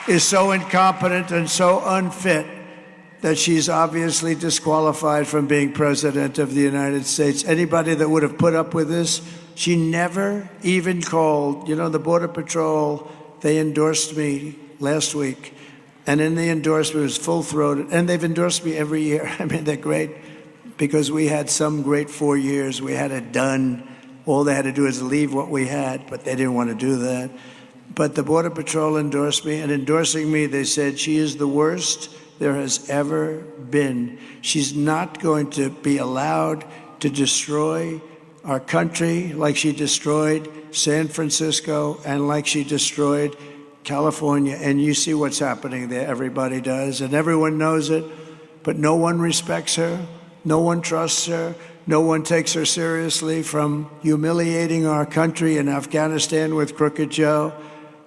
is so incompetent and so unfit that she's obviously disqualified from being president of the United States. Anybody that would have put up with this, she never even called. You know, the Border Patrol, they endorsed me last week. And in the endorsement, it was full-throated. And they've endorsed me every year. I mean, they're great, because we had some great 4 years. We had it done. All they had to do is leave what we had, but they didn't want to do that. But the Border Patrol endorsed me, and endorsing me, they said, she is the worst there has ever been. She's not going to be allowed to destroy our country like she destroyed San Francisco and like she destroyed California. And you see what's happening there. Everybody does, and everyone knows it, but no one respects her. No one trusts her. No one takes her seriously, from humiliating our country in Afghanistan with Crooked Joe,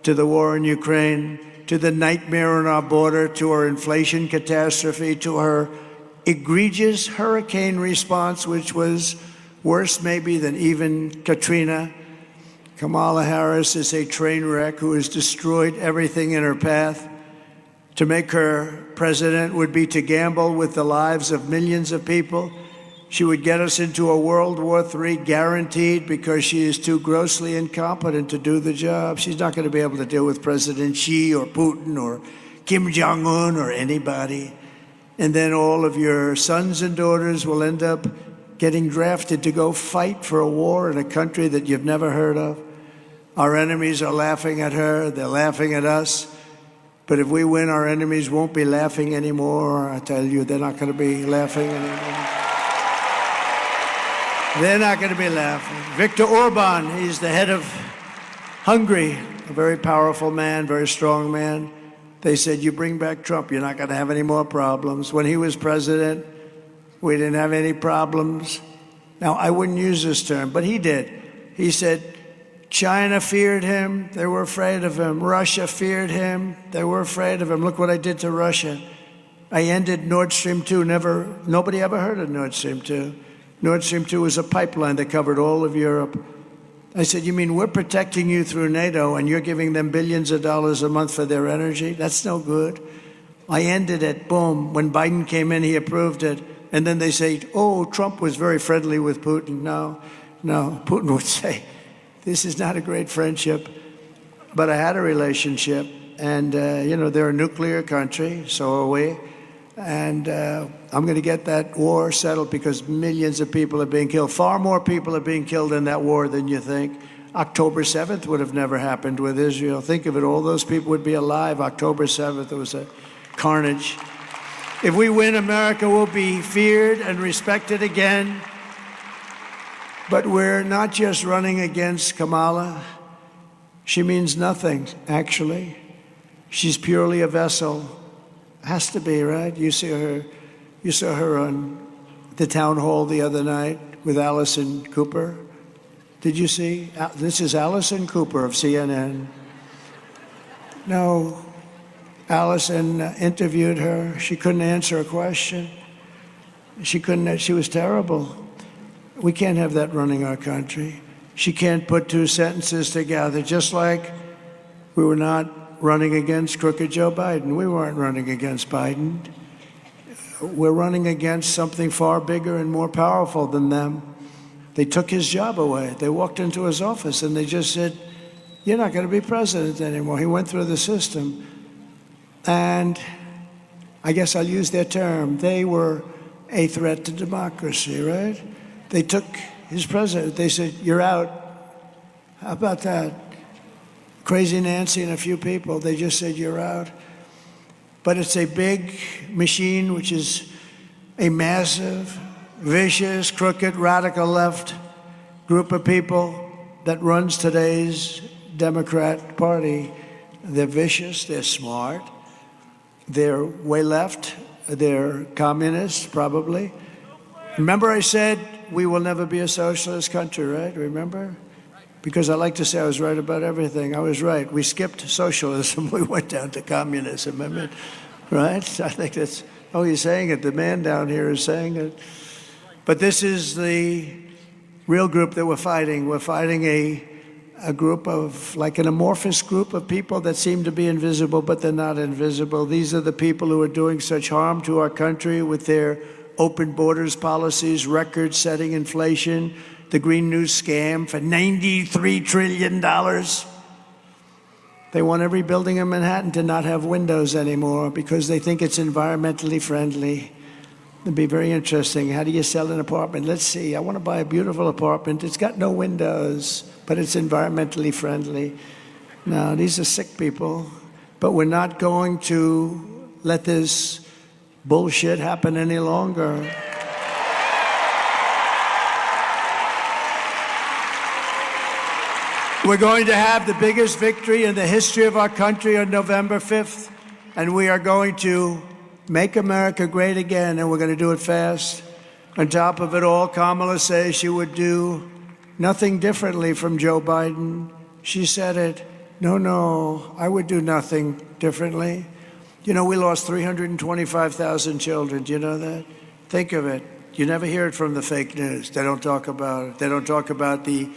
to the war in Ukraine, to the nightmare on our border, to her inflation catastrophe, to her egregious hurricane response, which was worse maybe than even Katrina. Kamala Harris is a train wreck who has destroyed everything in her path. To make her president would be to gamble with the lives of millions of people. She would get us into a World War III guaranteed, because she is too grossly incompetent to do the job. She's not going to be able to deal with President Xi or Putin or Kim Jong-un or anybody. And then all of your sons and daughters will end up getting drafted to go fight for a war in a country that you've never heard of. Our enemies are laughing at her. They're laughing at us. But if we win, our enemies won't be laughing anymore. I tell you, they're not going to be laughing anymore. They're not going to be laughing. Viktor Orban, he's the head of Hungary, a very powerful man, very strong man. They said, you bring back Trump, you're not going to have any more problems. When he was president, we didn't have any problems. Now, I wouldn't use this term, but he did. He said, China feared him, they were afraid of him. Russia feared him, they were afraid of him. Look what I did to Russia. I ended Nord Stream 2. Nobody ever heard of Nord Stream 2. Nord Stream 2 was a pipeline that covered all of Europe. I said, you mean we're protecting you through NATO and you're giving them billions of dollars a month for their energy? That's no good. I ended it, boom. When Biden came in, he approved it. And then they say, oh, Trump was very friendly with Putin. No, Putin would say, this is not a great friendship. But I had a relationship. And, they're a nuclear country, so are we. And I'm going to get that war settled because millions of people are being killed. Far more people are being killed in that war than you think. October 7th would have never happened with Israel. Think of it, all those people would be alive. October 7th, it was a carnage. If we win, America will be feared and respected again. But we're not just running against Kamala. She means nothing, actually. She's purely a vessel. Has to be, right? You saw her on the town hall the other night with Allison Cooper. Did you see? This is Allison Cooper of CNN. No, Allison interviewed her. She couldn't answer a question. She was terrible. We can't have that running our country. She can't put two sentences together, just like we were not running against crooked Joe Biden. We weren't running against Biden. We're running against something far bigger and more powerful than them. They took his job away. They walked into his office and they just said, you're not going to be president anymore. He went through the system. And I guess I'll use their term. They were a threat to democracy, right? They took his president. They said, you're out. How about that? Crazy Nancy and a few people, they just said, you're out. But it's a big machine, which is a massive, vicious, crooked, radical left group of people that runs today's Democrat Party. They're vicious, they're smart, they're way left, they're communists, probably. Remember I said we will never be a socialist country, right? Remember? Because I like to say I was right about everything. I was right. We skipped socialism. We went down to communism. I mean, right? I think that's, oh, he's saying it. The man down here is saying it. But this is the real group that we're fighting. We're fighting a group of, like an amorphous group of people that seem to be invisible, but they're not invisible. These are the people who are doing such harm to our country with their open borders policies, record-setting inflation, the Green New scam for $93 trillion. They want every building in Manhattan to not have windows anymore because they think it's environmentally friendly. It'd be very interesting. How do you sell an apartment? Let's see. I want to buy a beautiful apartment. It's got no windows, but it's environmentally friendly. No, these are sick people. But we're not going to let this bullshit happen any longer. We're going to have the biggest victory in the history of our country on November 5th, and we are going to make America great again, and we're going to do it fast. On top of it all, Kamala says she would do nothing differently from Joe Biden. She said it. No, I would do nothing differently. You know, we lost 325,000 children. Do you know that? Think of it. You never hear it from the fake news. They don't talk about it. They don't talk about the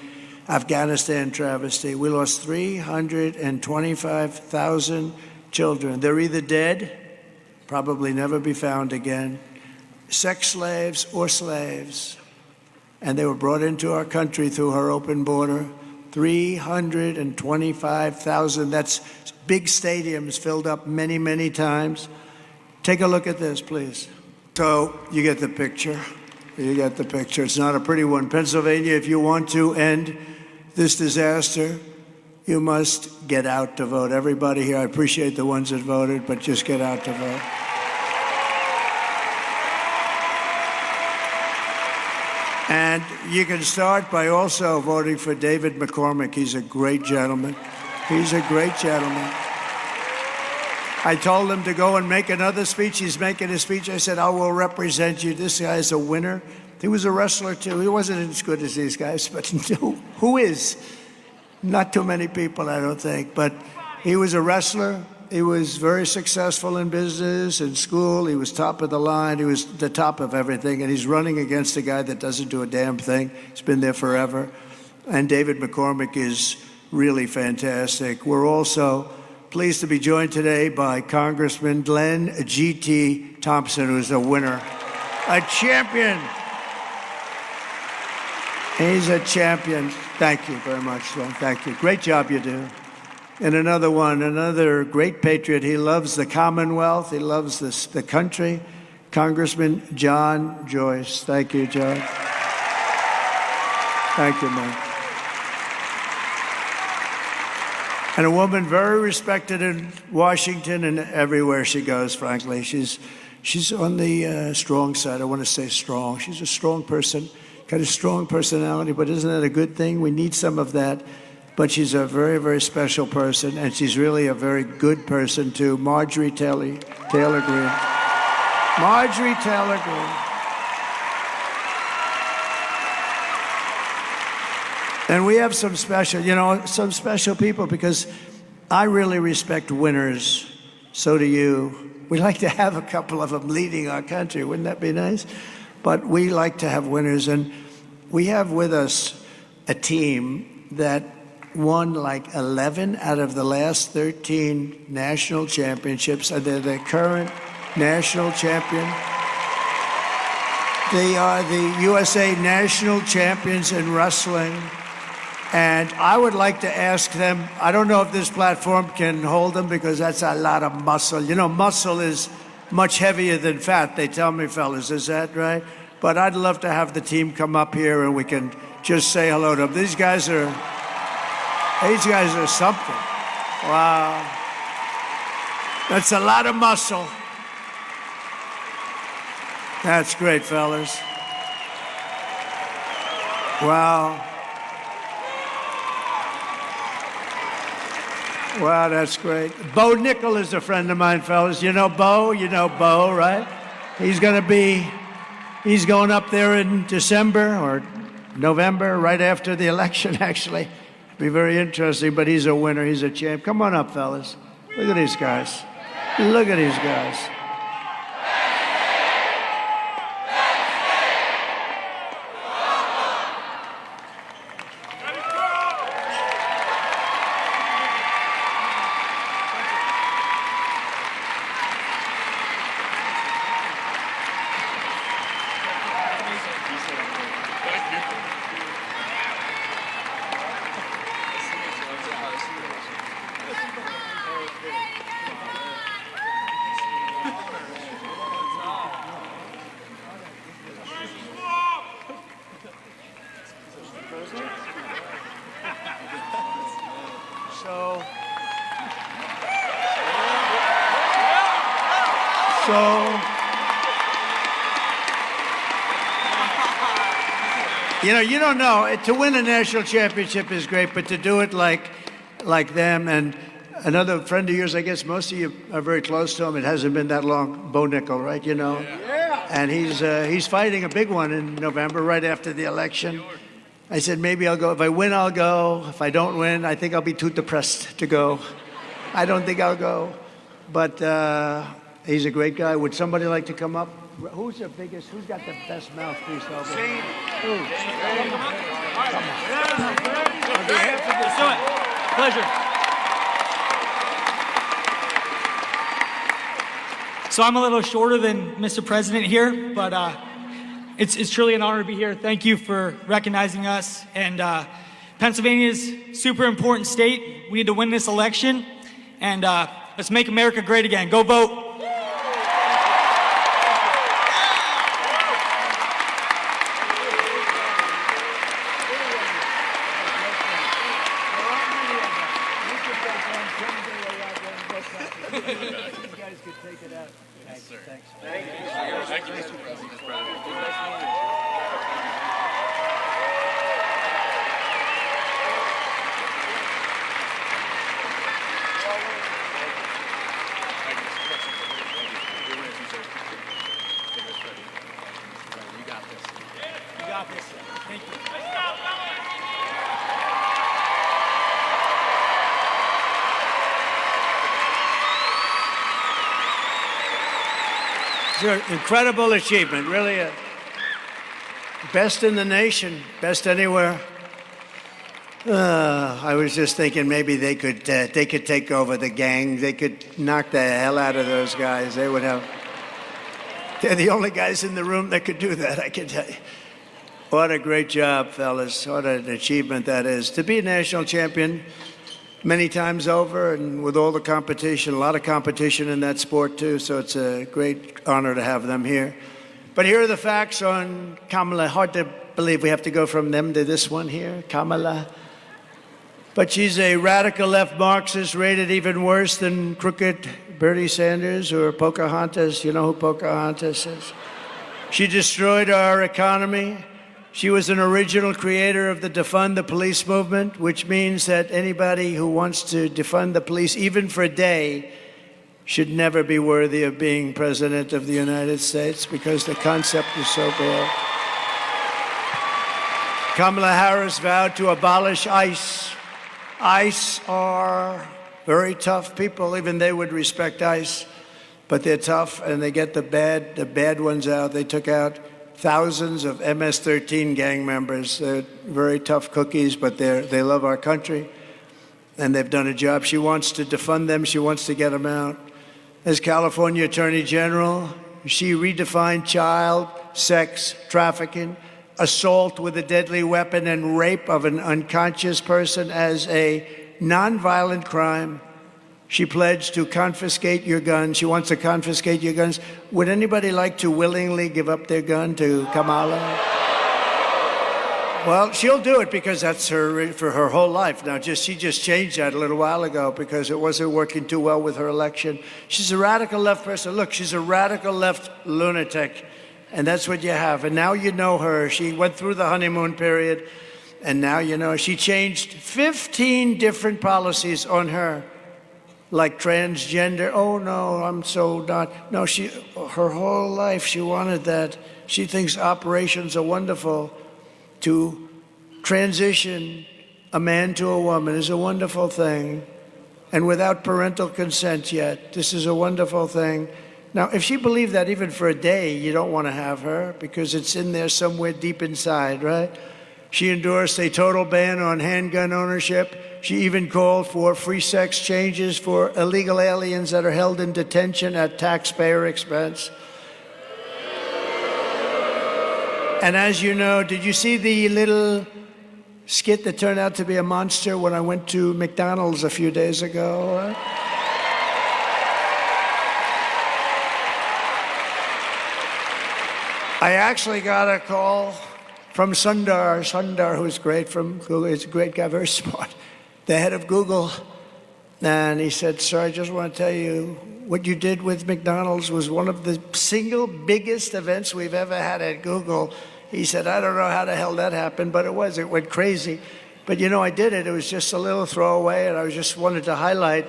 Afghanistan travesty. We lost 325,000 children. They're either dead, probably never be found again, sex slaves or slaves. And they were brought into our country through our open border. 325,000. That's big stadiums filled up many, many times. Take a look at this, please. So you get the picture. You get the picture. It's not a pretty one. Pennsylvania, if you want to end this disaster, you must get out to vote. Everybody here, I appreciate the ones that voted, but just get out to vote. And you can start by also voting for David McCormick. He's a great gentleman. He's a great gentleman. I told him to go and make another speech. He's making a speech. I said, I will represent you. This guy is a winner. He was a wrestler, too. He wasn't as good as these guys, but who is? Not too many people, I don't think. But he was a wrestler. He was very successful in business and school. He was top of the line. He was the top of everything. And he's running against a guy that doesn't do a damn thing. He's been there forever. and David McCormick is really fantastic. We're also pleased to be joined today by Congressman Glenn G.T. Thompson, who's a winner, a champion. He's a champion. Thank you very much, Glenn. Thank you. Great job you do. And another one, another great patriot. He loves the Commonwealth. He loves the country. Congressman John Joyce. Thank you, John. Thank you, man. And a woman very respected in Washington and everywhere she goes, frankly. She's on the strong side. I want to say strong. She's a strong person, got a strong personality, but isn't that a good thing? We need some of that. But she's a very, very special person, and she's really a very good person, too. Marjorie Taylor Greene. Marjorie Taylor Greene. And we have some special people, because I really respect winners. So do you. We like to have a couple of them leading our country. Wouldn't that be nice? But we like to have winners. And we have with us a team that won like 11 out of the last 13 national championships. And they're the current national champion. They are the USA national champions in wrestling. And I would like to ask them, I don't know if this platform can hold them, because that's a lot of muscle. You know, muscle is much heavier than fat, they tell me, fellas. Is that right? But I'd love to have the team come up here and we can just say hello to them. These guys are something. Wow. That's a lot of muscle. That's great, fellas. Wow. Wow, that's great. Bo Nickel is a friend of mine, fellas. You know Bo? You know Bo, right? He's going up there in December or November, right after the election, actually. Be very interesting, but he's a winner. He's a champ. Come on up, fellas. Look at these guys. Look at these guys. You don't know. To win a national championship is great, but to do it like them, and another friend of yours, I guess most of you are very close to him. It hasn't been that long, Bo Nickel, right? You know? Yeah. And he's fighting a big one in November, right after the election. I said, maybe I'll go. If I win, I'll go. If I don't win, I think I'll be too depressed to go. I don't think I'll go. But he's a great guy. Would somebody like to come up? Who's got the best mouthpiece over there? Who? Come on. On behalf of the team. Pleasure. So I'm a little shorter than Mr. President here, but it's truly an honor to be here. Thank you for recognizing us. And Pennsylvania is super important state. We need to win this election, and let's make America great again. Go vote. It's an incredible achievement, really. Best in the nation, best anywhere. I was just thinking maybe they could take over the gang. They could knock the hell out of those guys. They would have. They're the only guys in the room that could do that, I can tell you. What a great job, fellas. What an achievement that is. To be a national champion many times over and with all the competition, a lot of competition in that sport too, so it's a great honor to have them here. But here are the facts on Kamala. Hard to believe we have to go from them to this one here, Kamala. But she's a radical left Marxist, rated even worse than crooked Bernie Sanders or Pocahontas. You know who Pocahontas is? She destroyed our economy. She was an original creator of the defund the police movement, which means that anybody who wants to defund the police, even for a day, should never be worthy of being president of the United States because the concept is so bad. Kamala Harris vowed to abolish ICE. ICE are very tough people. Even they would respect ICE, but they're tough and they get the bad ones out. They took out thousands of MS-13 gang members. They're very tough cookies, but they love our country and they've done a job. She wants to defund them. She wants to get them out. As California Attorney General, she redefined child sex trafficking, assault with a deadly weapon, and rape of an unconscious person as a nonviolent crime. She pledged to confiscate your guns. She wants to confiscate your guns. Would anybody like to willingly give up their gun to Kamala? Well, she'll do it because that's her for her whole life. Now, she just changed that a little while ago because it wasn't working too well with her election. She's a radical left person. Look, she's a radical left lunatic. And that's what you have. And now you know her. She went through the honeymoon period, and now you know she changed 15 different policies on her, like transgender. Oh, no, I'm so not. No, her whole life she wanted that. She thinks operations are wonderful. To transition a man to a woman is a wonderful thing. And without parental consent yet, this is a wonderful thing. Now, if she believed that even for a day, you don't want to have her because it's in there somewhere deep inside, right? She endorsed a total ban on handgun ownership. She even called for free sex changes for illegal aliens that are held in detention at taxpayer expense. And as you know, did you see the little skit that turned out to be a monster when I went to McDonald's a few days ago? I actually got a call from Sundar, who's great from Google. He's a great guy, very smart, the head of Google. And he said, sir, I just want to tell you, what you did with McDonald's was one of the single biggest events we've ever had at Google. He said, I don't know how the hell that happened, but it went crazy. But you know, I did it. It was just a little throwaway, and I just wanted to highlight,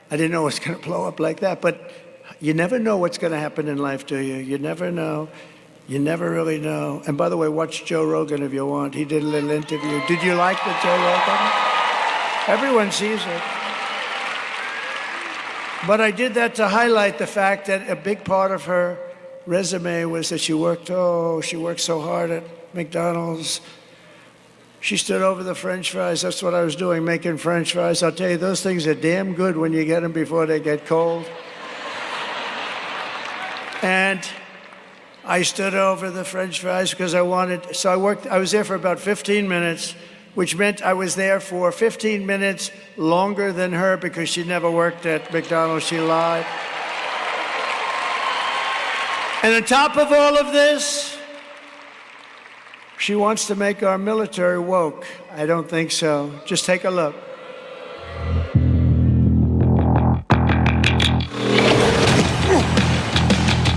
I didn't know it was going to blow up like that. But you never know what's going to happen in life, do you? You never know. You never really know. And by the way, watch Joe Rogan if you want. He did a little interview. Did you like the Joe Rogan? Everyone sees it. But I did that to highlight the fact that a big part of her resume was that she worked so hard at McDonald's. She stood over the French fries. That's what I was doing, making French fries. I'll tell you, those things are damn good when you get them before they get cold. And I stood over the French fries because I was there for about 15 minutes, which meant I was there for 15 minutes longer than her because she never worked at McDonald's. She lied. And on top of all of this, she wants to make our military woke. I don't think so. Just take a look.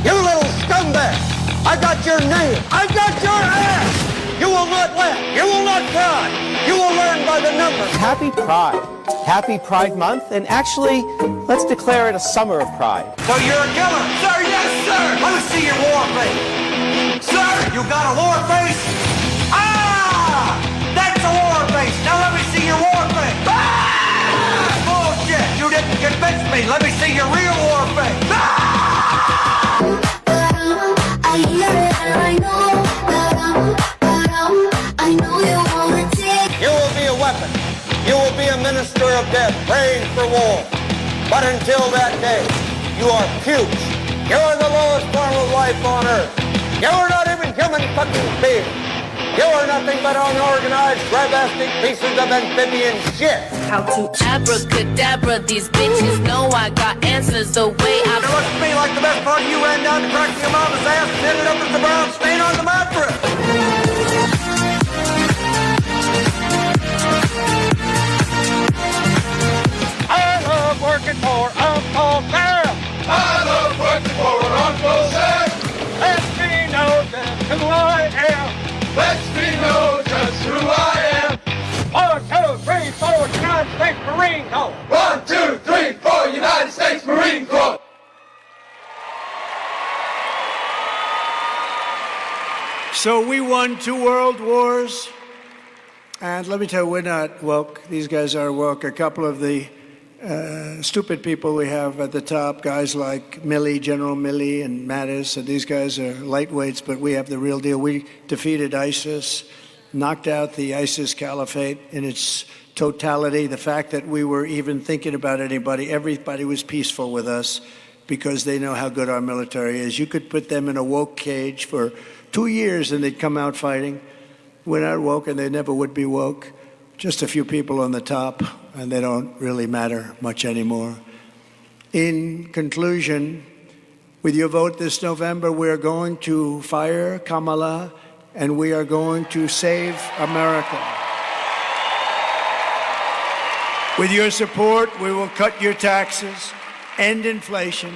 You little scumbag! I got your name. I got your ass. You will not laugh. You will not cry. You will learn by the numbers. Happy Pride. Happy Pride Month. And actually, let's declare it a summer of pride. So you're a killer? Sir, yes, sir. Let me see your war face. Sir, you got a war face? Ah! That's a war face. Now let me see your war face. Ah! Bullshit. You didn't convince me. Let me see your real war face. Ah! I hear it and I know you wanna take. You will be a weapon. death, praying for war. But until that day, you are pukes. You're the lowest form of life on earth. You're not even human fucking beings. You're nothing but unorganized, grabastic pieces of amphibian shit. How to abracadabra, these bitches know I got answers the way I... It looks to me like the best part of you ran down the crack of your mama's ass and ended up as the brown stain on the mattress. I love working for Uncle Sam. I love working for Uncle Sam. Let me know just who I am. Let me know just who I am. 1, 2, 3, 4, United States Marine Corps. 1, 2, 3, 4, United States Marine Corps. So we won 2 world wars. And let me tell you, we're not woke. These guys are woke. A couple of the stupid people we have at the top, guys like Milley, General Milley and Mattis, and these guys are lightweights, but we have the real deal. We defeated ISIS, knocked out the ISIS caliphate in its totality. The fact that we were even thinking about everybody was peaceful with us because they know how good our military is. You could put them in a woke cage for 2 years and they'd come out fighting. We're not woke and they never would be woke. Just a few people on the top, and they don't really matter much anymore. In conclusion, with your vote this November, we are going to fire Kamala, and we are going to save America. With your support, we will cut your taxes, end inflation,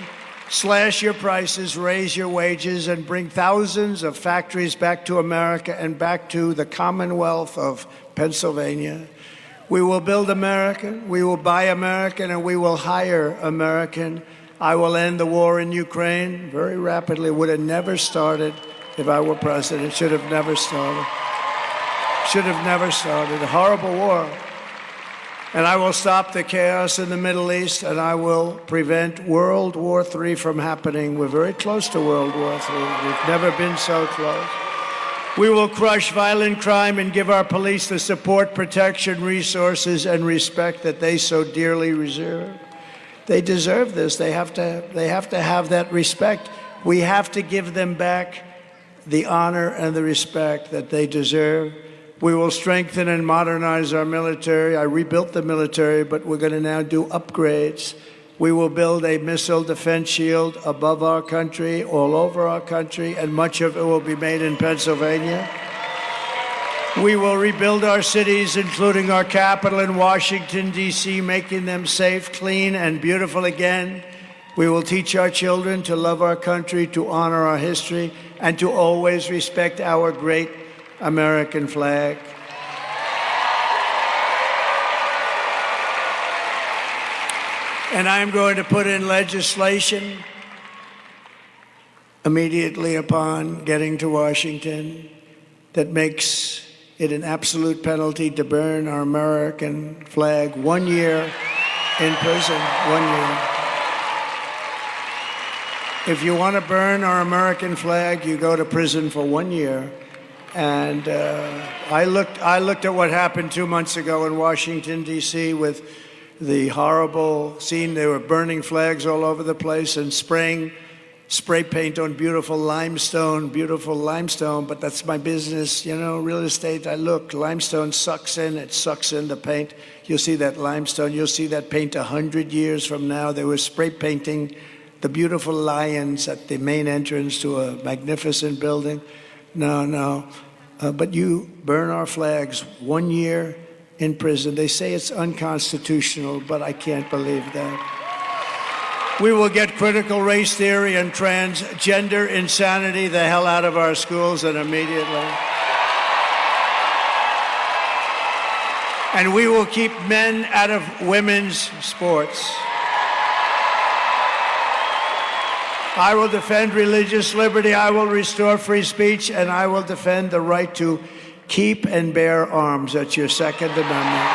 slash your prices, raise your wages, and bring thousands of factories back to America and back to the Commonwealth of Pennsylvania. We will build American, we will buy American, and we will hire American. I will end the war in Ukraine very rapidly. Would have never started if I were president. Should have never started. Should have never started. A horrible war. And I will stop the chaos in the Middle East, and I will prevent World War III from happening. We're very close to World War III. We've never been so close. We will crush violent crime and give our police the support, protection, resources, and respect that they so dearly deserve. They deserve this. They have to have that respect. We have to give them back the honor and the respect that they deserve. We will strengthen and modernize our military. I rebuilt the military, but we're going to now do upgrades. We will build a missile defense shield above our country, all over our country, and much of it will be made in Pennsylvania. We will rebuild our cities, including our capital in Washington, D.C., making them safe, clean, and beautiful again. We will teach our children to love our country, to honor our history, and to always respect our great American flag. And I'm going to put in legislation immediately upon getting to Washington that makes it an absolute penalty to burn our American flag 1 year in prison, 1 year. If you want to burn our American flag, you go to prison for 1 year. And I looked at what happened 2 months ago in Washington, D.C. with the horrible scene. They were burning flags all over the place and spraying spray paint on beautiful limestone, but that's my business, you know, real estate. I look, limestone sucks in the paint. You'll see that limestone, you'll see that paint 100 years from now. They were spray painting the beautiful lions at the main entrance to a magnificent building. No, but you burn our flags 1 year in prison. They say it's unconstitutional, but I can't believe that. We will get critical race theory and transgender insanity the hell out of our schools and immediately. And we will keep men out of women's sports. I will defend religious liberty, I will restore free speech, and I will defend the right to keep and bear arms. That's your Second Amendment.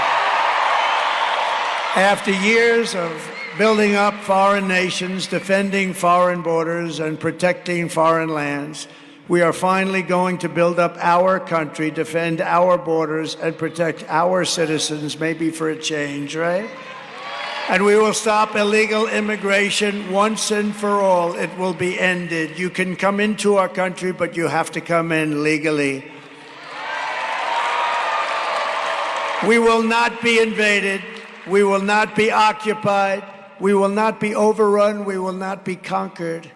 After years of building up foreign nations, defending foreign borders, and protecting foreign lands, We are finally going to build up our country, defend our borders, and protect our citizens, maybe for a change, right? And we will stop illegal immigration once and for all. It will be ended. You can come into our country, but you have to come in legally. We will not be invaded. We will not be occupied. We will not be overrun. We will not be conquered.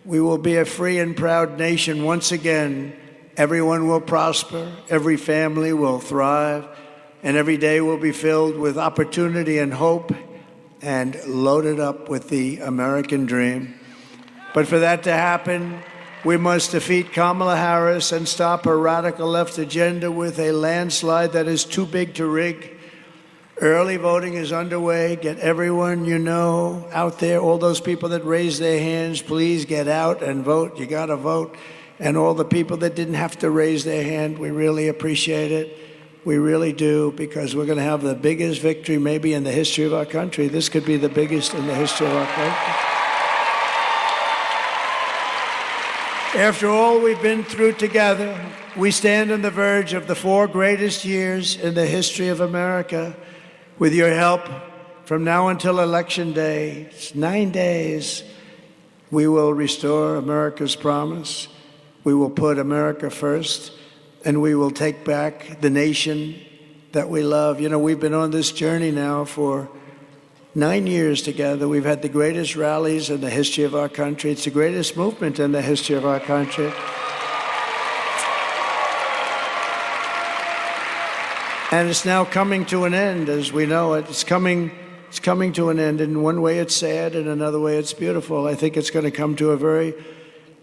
We will be a free and proud nation once again. Everyone will prosper. Every family will thrive. And every day will be filled with opportunity and hope and loaded up with the American dream. But for that to happen, we must defeat Kamala Harris and stop her radical left agenda with a landslide that is too big to rig. Early voting is underway. Get everyone you know out there, all those people that raised their hands, please get out and vote. You got to vote. And all the people that didn't have to raise their hand, we really appreciate it. We really do, because we're going to have the biggest victory maybe in the history of our country. This could be the biggest in the history of our country. After all we've been through together, we stand on the verge of the 4 greatest years in the history of America. With your help, from now until Election Day, it's 9 days, we will restore America's promise. We will put America first, and we will take back the nation that we love. You know, we've been on this journey now for 9 years together. We've had the greatest rallies in the history of our country. It's the greatest movement in the history of our country. And it's now coming to an end, as we know it. It's coming to an end. In one way, it's sad. In another way, it's beautiful. I think it's going to come to a very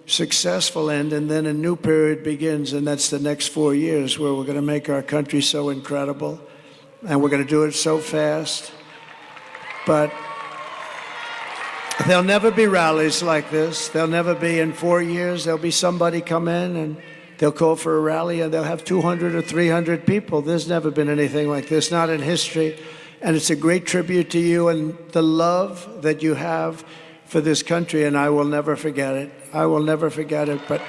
successful end, and then a new period begins, and that's the next 4 years, where we're going to make our country so incredible, and we're going to do it so fast. But there'll never be rallies like this. There'll never be. In 4 years, there'll be somebody come in and they'll call for a rally, and they'll have 200 or 300 people. There's never been anything like this, not in history. And it's a great tribute to you and the love that you have for this country, and I will never forget it. I will never forget it. But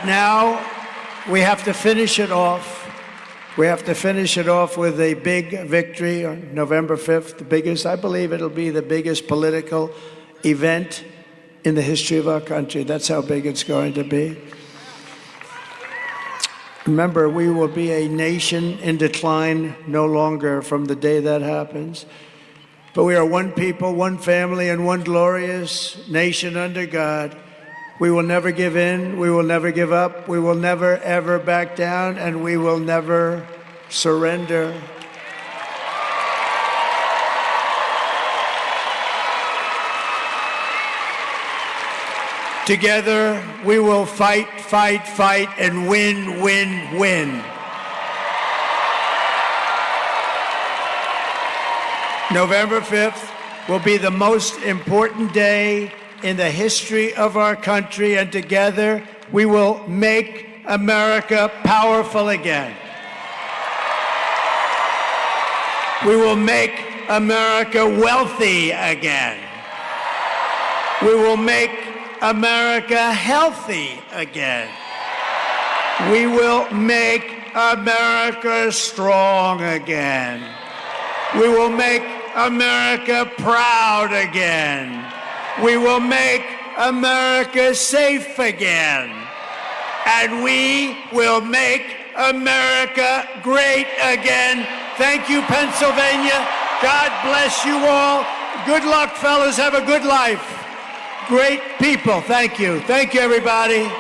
now we have to finish it off. We have to finish it off with a big victory on November 5th, the biggest, I believe it'll be the biggest political event in the history of our country. That's how big it's going to be. Remember, we will be a nation in decline no longer from the day that happens. But we are one people, one family, and one glorious nation under God. We will never give in. We will never give up. We will never, ever back down, and we will never surrender. Together, we will fight, fight, fight, and win, win, win. November 5th will be the most important day in the history of our country, and together we will make America powerful again. We will make America wealthy again. We will make America healthy again. We will make America strong again. We will make America proud again. We will make America safe again. And we will make America great again. Thank you, Pennsylvania. God bless you all. Good luck, fellas. Have a good life. Great people. Thank you. Thank you, everybody.